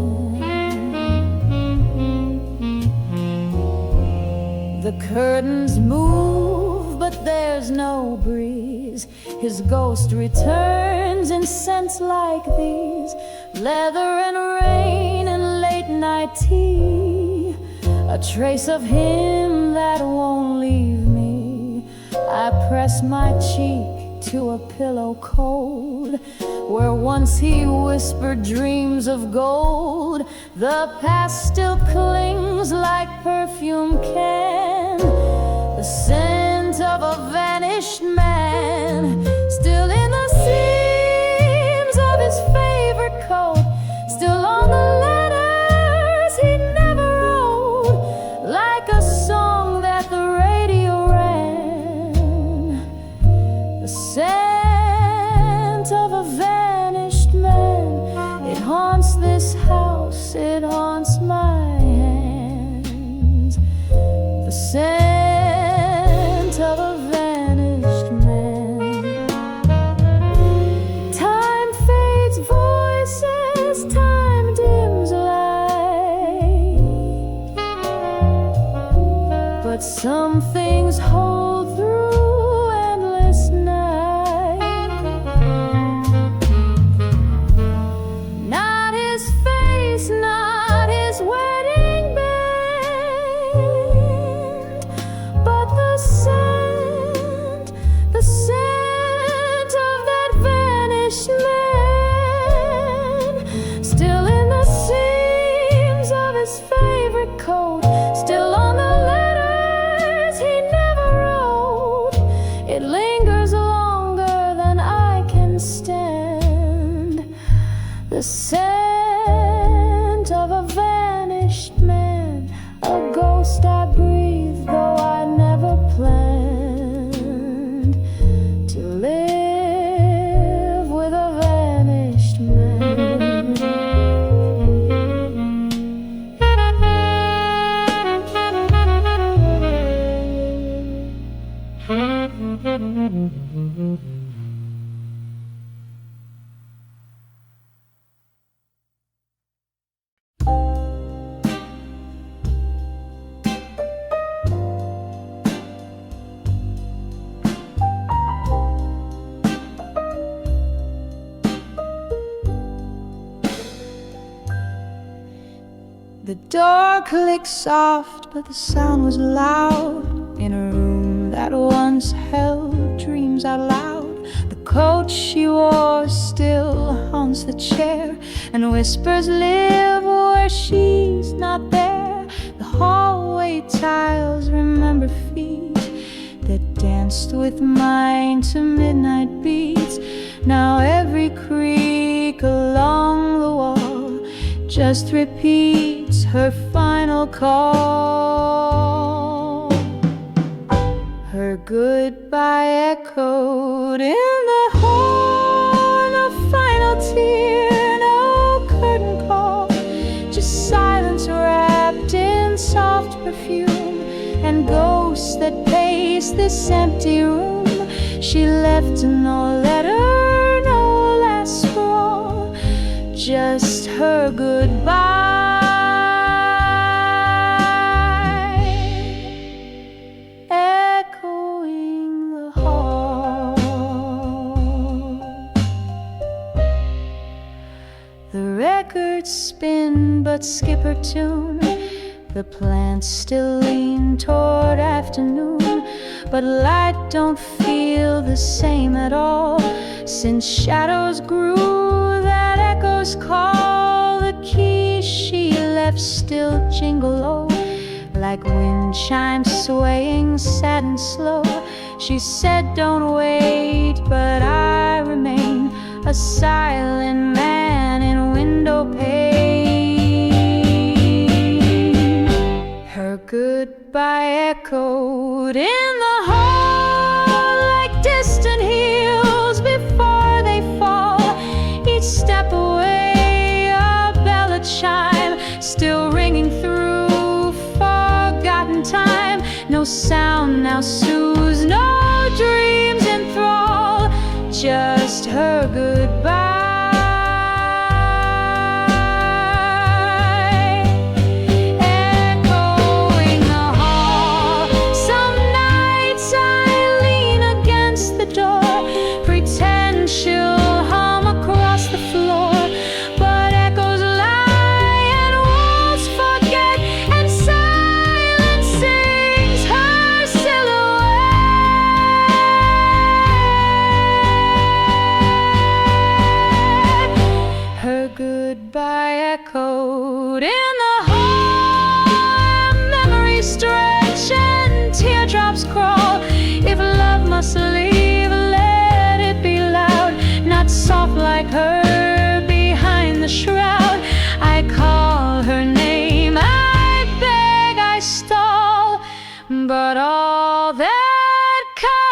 Curtains move, but there's no breeze. His ghost returns in scents like these: leather and rain and late night tea, a trace of him that won't leave me. I press my cheek to a pillow cold, where once he whispered dreams of gold. The past still clings like perfume can, the scent of a vanished man, still in the seams of his favorite coat, still on the letters he never wrote, like a song that the radio ran. The scent of a vanished man, it haunts this house, it haunts my hands. The scent of a vanished man. Time fades voices, time dims light, but some things hold through endless night. Not his face, not his wedding band, but the scent of that vanished man, still in the seams of his favorite coat, still on the letters he never wrote. It lingers longer than I can stand. The scent of a vanished man, a ghost I breathe, though I never planned to live with a vanished man. The door clicked soft, but the sound was loud, in a room that once held dreams out loud. The coat she wore still haunts the chair, and whispers live where she's not there. The hallway tiles remember feet that danced with mine to midnight beats. Now every creak along the wall just repeats her final call. Her goodbye echoed in the hall, no final tear, no curtain call, just silence wrapped in soft perfume, and ghosts that pace this empty room. She left no letter, no last scroll, just her goodbye echoing the hall. The records spin but skip her tune, the plants still lean toward afternoon, but light don't feel the same at all since shadows grew. That echoes call, the keys she left still jingle low, like wind chimes swaying sad and slow. She said don't wait, but I remain a silent man in window pane. Her goodbye echoed in the hall like distant hills before they fall. Each step away, a bell, a chime, still ringing through forgotten time. No sound now soothes, no dreams enthrall, just her goodbye echoing the hall. goodbye echoed in the hall. Memories stretch and teardrops crawl. If love must leave, let it be loud, not soft like her behind the shroud. I call her name, I beg, I stall, but all that comes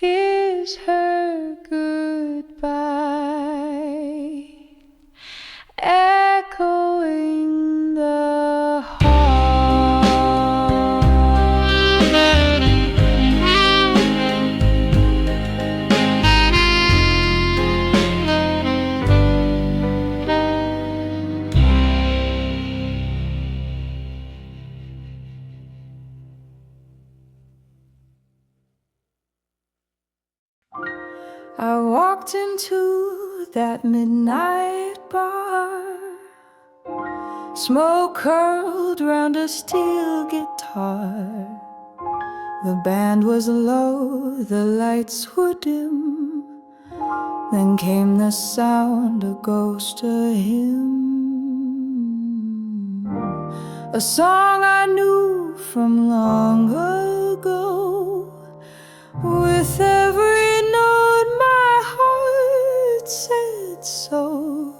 is her goodbye, echoing the hall. I walked into that midnight bar. Smoke curled round a steel guitar. The band was low, the lights were dim. Then came the sound, a ghost, a hymn, a song I knew from long ago. With every note my heart said so,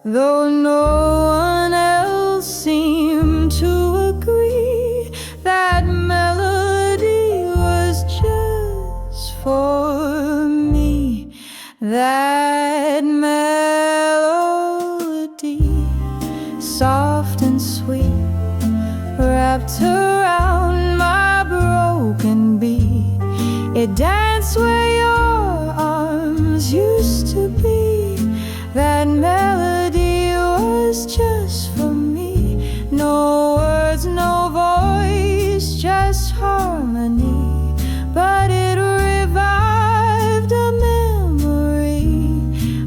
though no one else seemed to agree. That melody was just for me. That melody, soft and sweet, wrapped around my broken beat. It danced where your arms used to be. That melody was just for me. No words, no voice, just harmony. But it revived a memory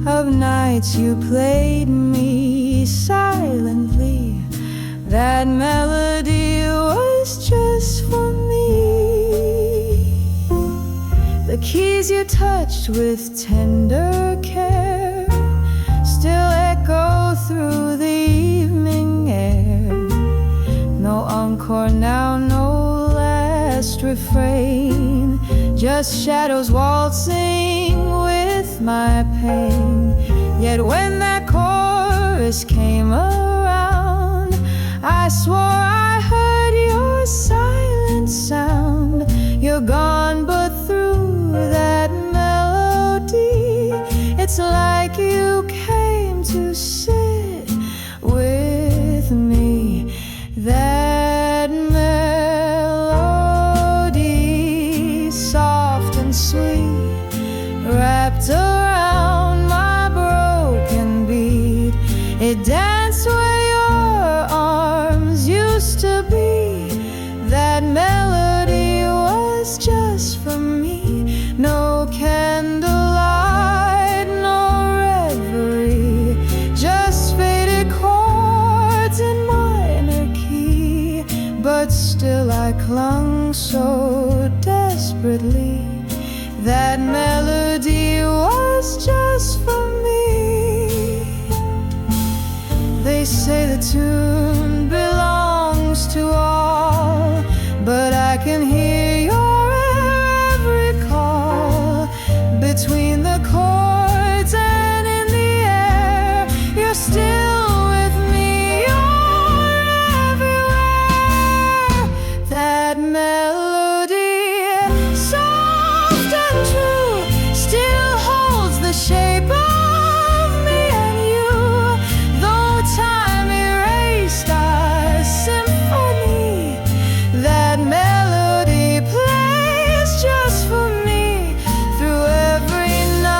of nights you played me silently. That melody was just for me. The keys you touched with tender care still echo through the evening air. No encore now, no last refrain, just shadows waltzing with my pain. Yet when that chorus came around, I swore I heard your silent sound. You're gone, but through that melody, it's like you came to sit with me. That melody, soft and sweet, wrapped around my broken beat. It danced where your arms used to be. That melody was just for me. No candlelight, no reverie, just faded chords in minor key. But still I clung so desperately. That melody was just for me. They say the tune belongs to all, but I can hear your every call. Between the chords and in the air, you're still with me, you're everywhere. That melody, soft and true, still holds the shape of me and you. Though time erased our symphony, that melody plays just for me through every night.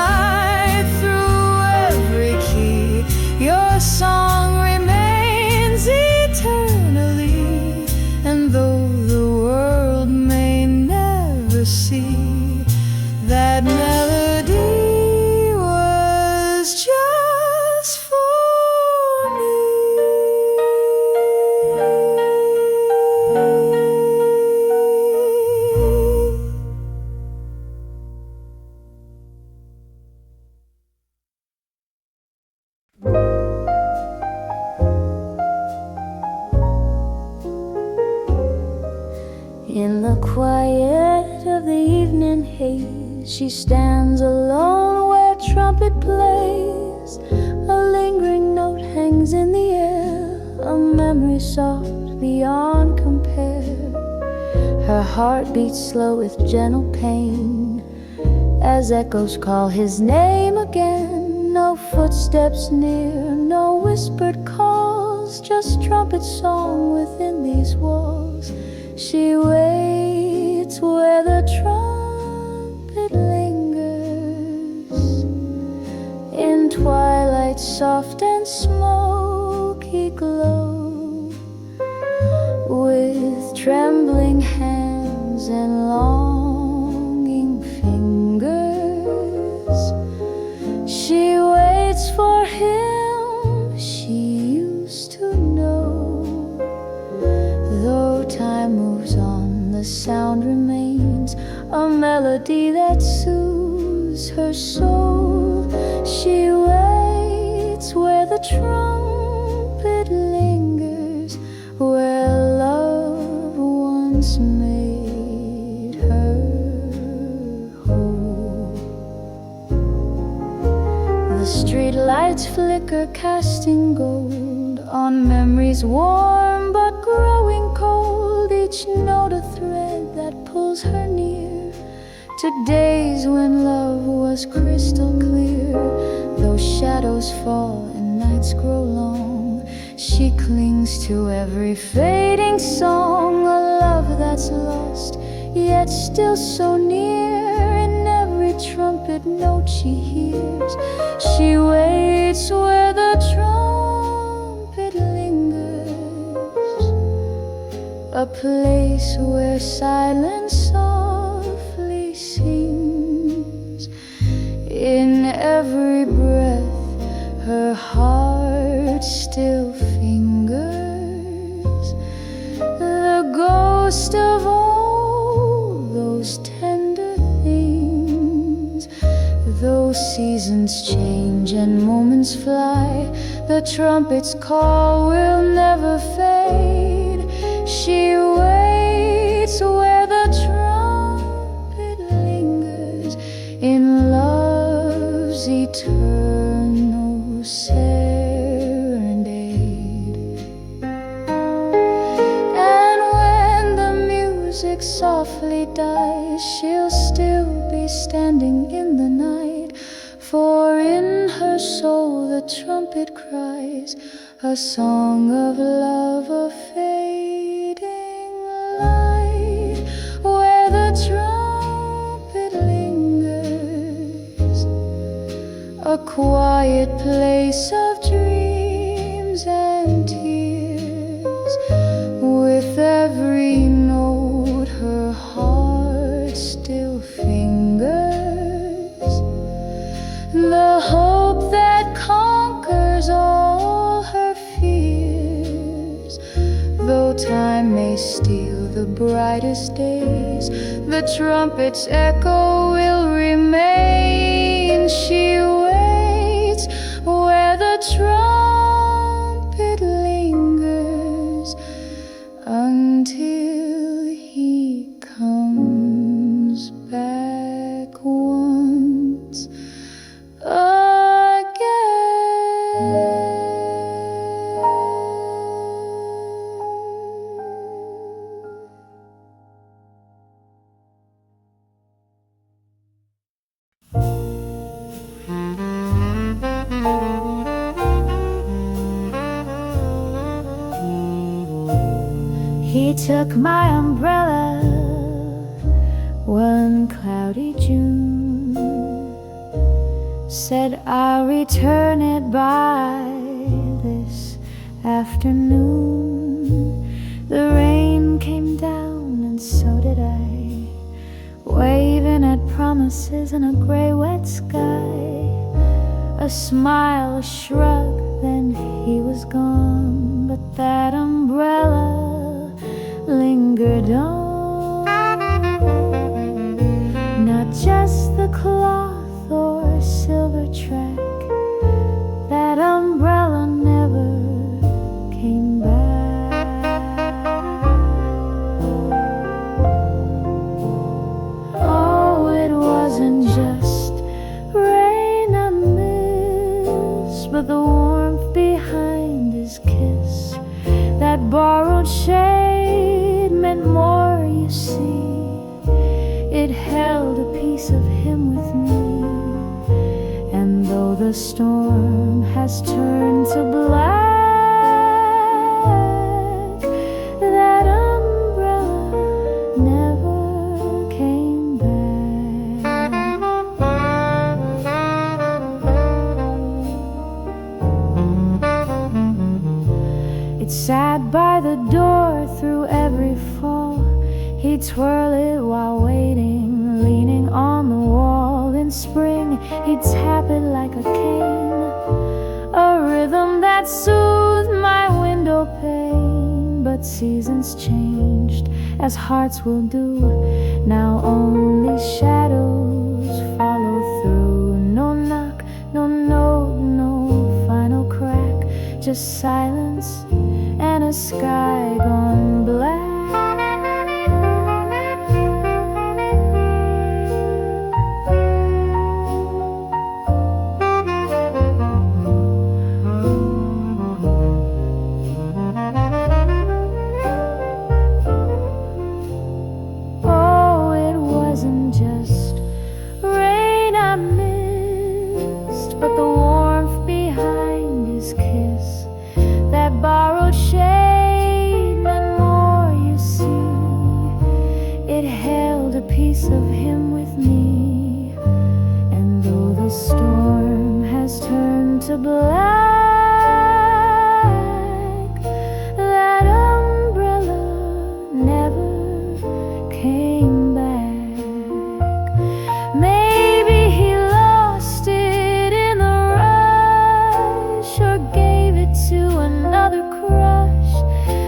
quiet of the evening haze, she stands alone where trumpet plays. A lingering note hangs in the air, a memory soft beyond compare. Her heart beats slow with gentle pain as echoes call his name again. No footsteps near, no whispered calls, just trumpet song within these walls. She waits where the trumpet lingers, in twilight soft and smoky glow. With trembling hands and longing fingers, she waits for him she used to know. Though time moves on, the sound remains, a melody that soothes her soul. She waits where the trumpet lingers, where love once made her whole. The street lights flicker, casting gold on memories warm but growing cold. Each note a thread that pulls her near to days when love was crystal clear. Though shadows fall and nights grow long, she clings to every fading song. A love that's lost, yet still so near. In every trumpet note she hears, she waits where the trumpet lingers, a place where silence softly sings. In every breath her heart still fingers the ghost of all those tender things. Though seasons change and moments fly, the trumpet's call will never fade. She waits where the trumpet lingers, in love's eternal serenade. And when the music softly dies, she'll still be standing in the night, for in her soul the trumpet cries a song of love, a fading light. Where the trumpet lingers, a quiet place of dreams and tears. With every note her heart still fingers the hope that conquers all her fears. Though time may steal the brightest days, the trumpet's echo will remain. She waits where the trumpet lingers until he comes back once He took my umbrella one cloudy June, said I'll return it by this afternoon. The rain came down and so did I, waving at promises in a gray wet sky. A smile, a shrug, then he was gone, but that umbrella lingered on. Not just the cloth or silver track, that umbrella never came back. piece of him with me. And though the storm has turned to black, that umbrella never came back. It sat by the door through every fall. He'd twirl it while waiting, leaning on the wall. In spring, he'd tap it like a cane, a rhythm that soothed my window pane. But seasons changed, as hearts will do. Now only shadows follow through. No knock, no note, no final crack, just silence and a sky gone black. But the warmth behind his kiss, that borrowed shade and more, you see. It held a piece of him with me. And though the storm has turned to black, that umbrella never came back. Maybe he lost it in the rush, or gave it to another crush.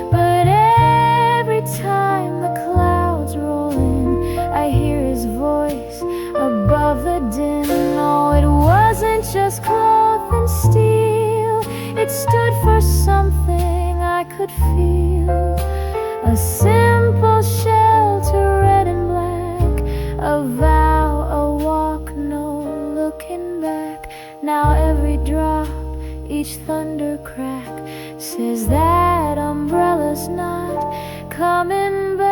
But every time the clouds roll in, I hear his voice above the din. Oh, it wasn't just cloth and steel, it stood for something I could feel. A simple shelter, red and black, a vow, a walk, no looking back. Now every drop, each thunder crack, says that umbrella's not coming back.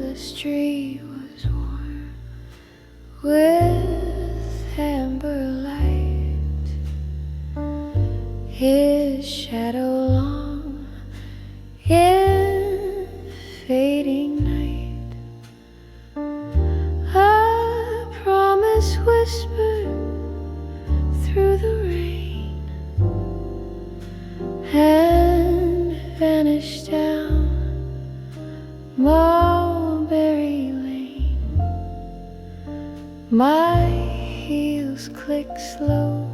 This tree was warm with amber light, his shadow long in fading night. A promise whispered through the rain and vanished down Mulberry Lane. My heels click slow,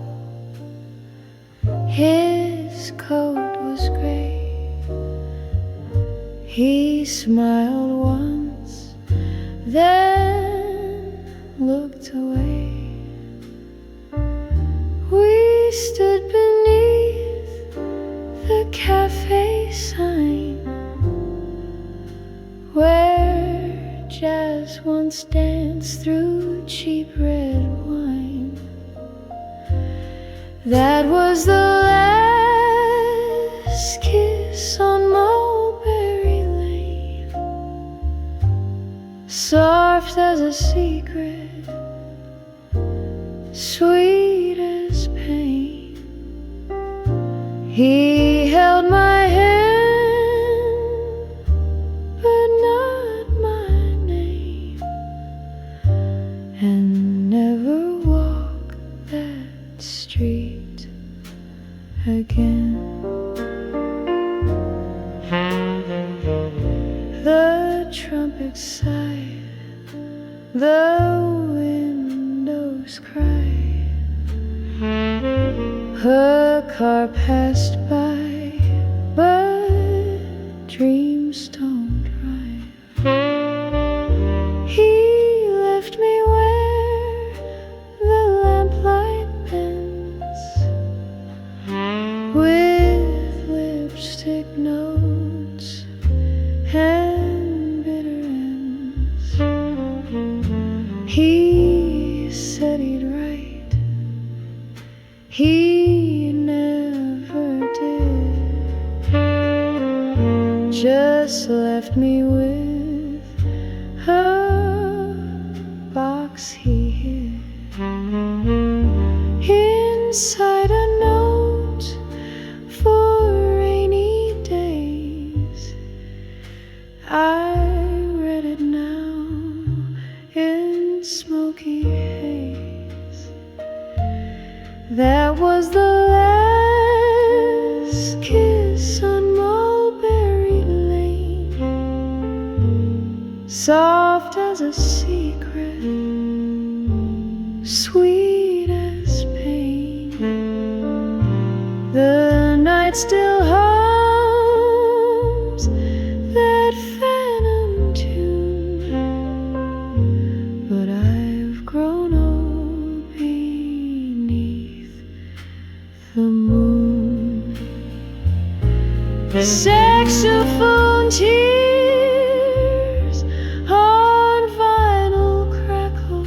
his coat was gray. He smiled once, then looked away. We stood beneath the cafe sign where jazz once danced through cheap red wine. That was the last kiss on Mulberry Lane, soft as a secret, sweet as pain. He held my hand, and never The windows cried. A car passed by, but dreams don't drive. He left me where the lamplight bends, with lipstick notes and bitter ends. He said he'd write. He never did. Just left me with a box he hid. Inside a note for rainy days. I read it now in smoky haze. That was the last kiss on Mulberry Lane, soft as a secret, sweet as pain. The night still hums that phantom tune, but I've grown old beneath the moon. Saxophone tears on vinyl crackle,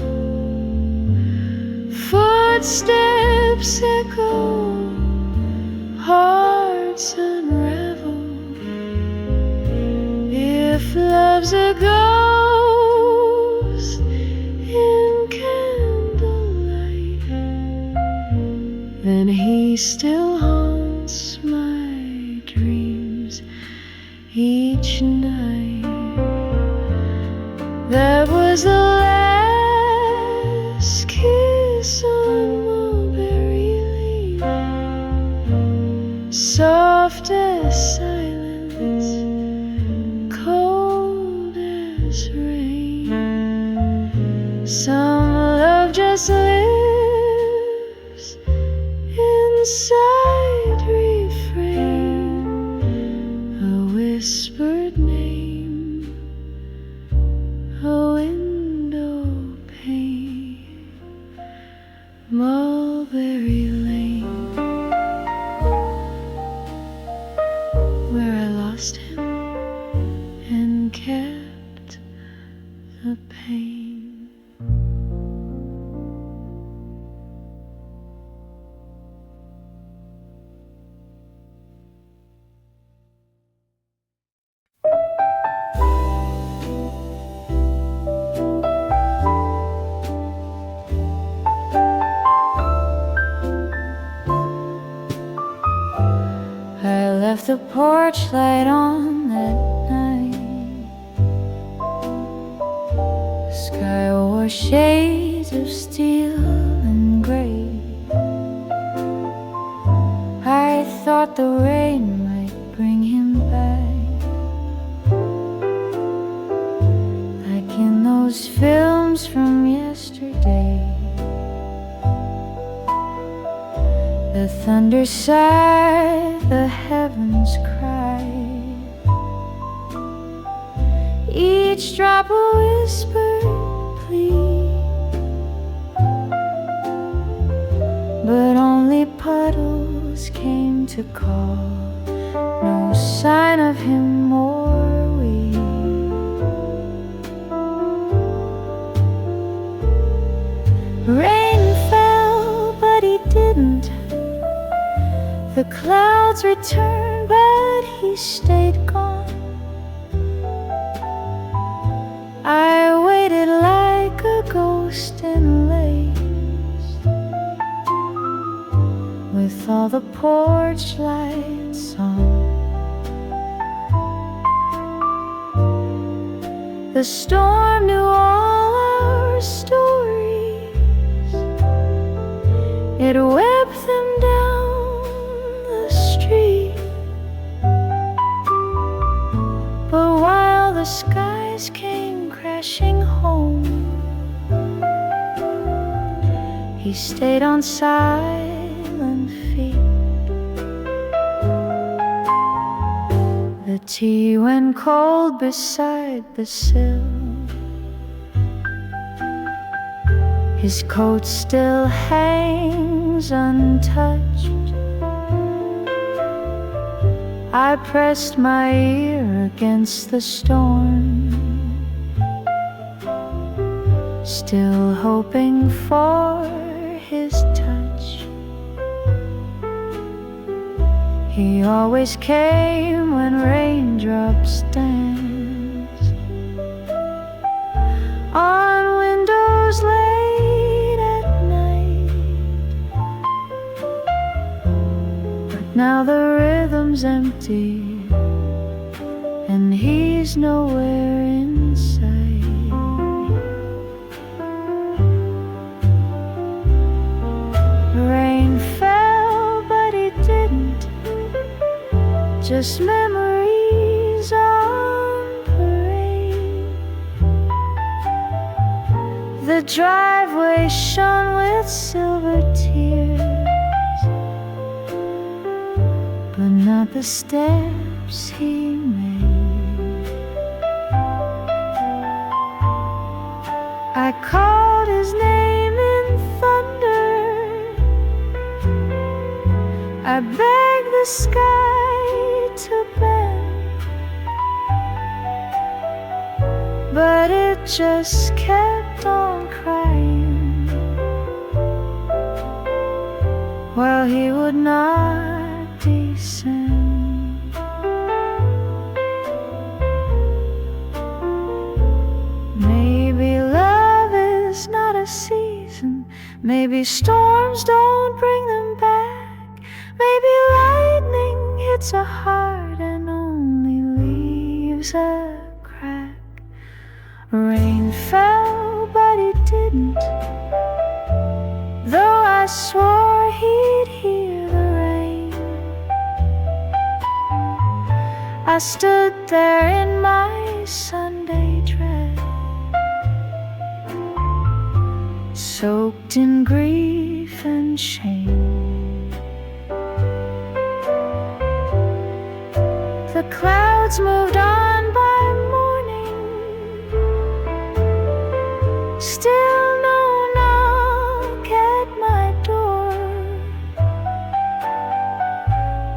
footsteps echo, hearts unravel. If love's a ghost in candlelight, then he still haunts my dreams each night. That was the last kiss on Mulberry Lane, soft as silence, cold as rain. Some love just lives inside refrain, a whispered name, a window pane, Mulberry Lane, where I lost him and kept the pain. I left the porch light on that night. The sky wore shades of steel and gray. I thought the rain might bring him back, like in those films from yesterday. The thunder sighed, the heavens cried. Each drop a whispered plea, but only puddles came to call. No sign of him or we. Rain fell, but he didn't. The clouds returned, but he stayed gone. I waited like a ghost in lace, with all the porch lights on. The storm knew all our stories. It whipped them down the street. But while the skies came crashing home, He stayed on silent feet. The tea went cold beside the sill. His coat still hangs untouched. I pressed my ear against the storm, still hoping for his touch. He always came when raindrops danced on windows late at night. But now the rhythm's empty and he's nowhere in sight. Rain fell, but it didn't, just memories on parade. The driveway shone with silver tears, but not the steps he made. I called his name in thunder, I begged the sky to bend, but it just kept on crying, while he would not descend. Maybe love is not a season, maybe storms don't bring them back, maybe lightning hits a heart and only leaves a crack. Rain fell, but it didn't, though I swore he'd hear the rain. I stood there in my Sunday dress, soaked in grief and shame. The clouds moved on by morning, still no knock at my door.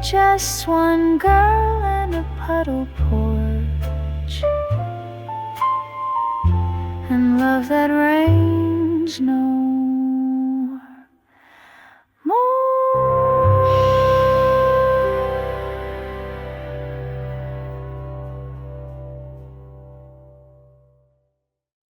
Just one girl and a puddle porch, and love that rains no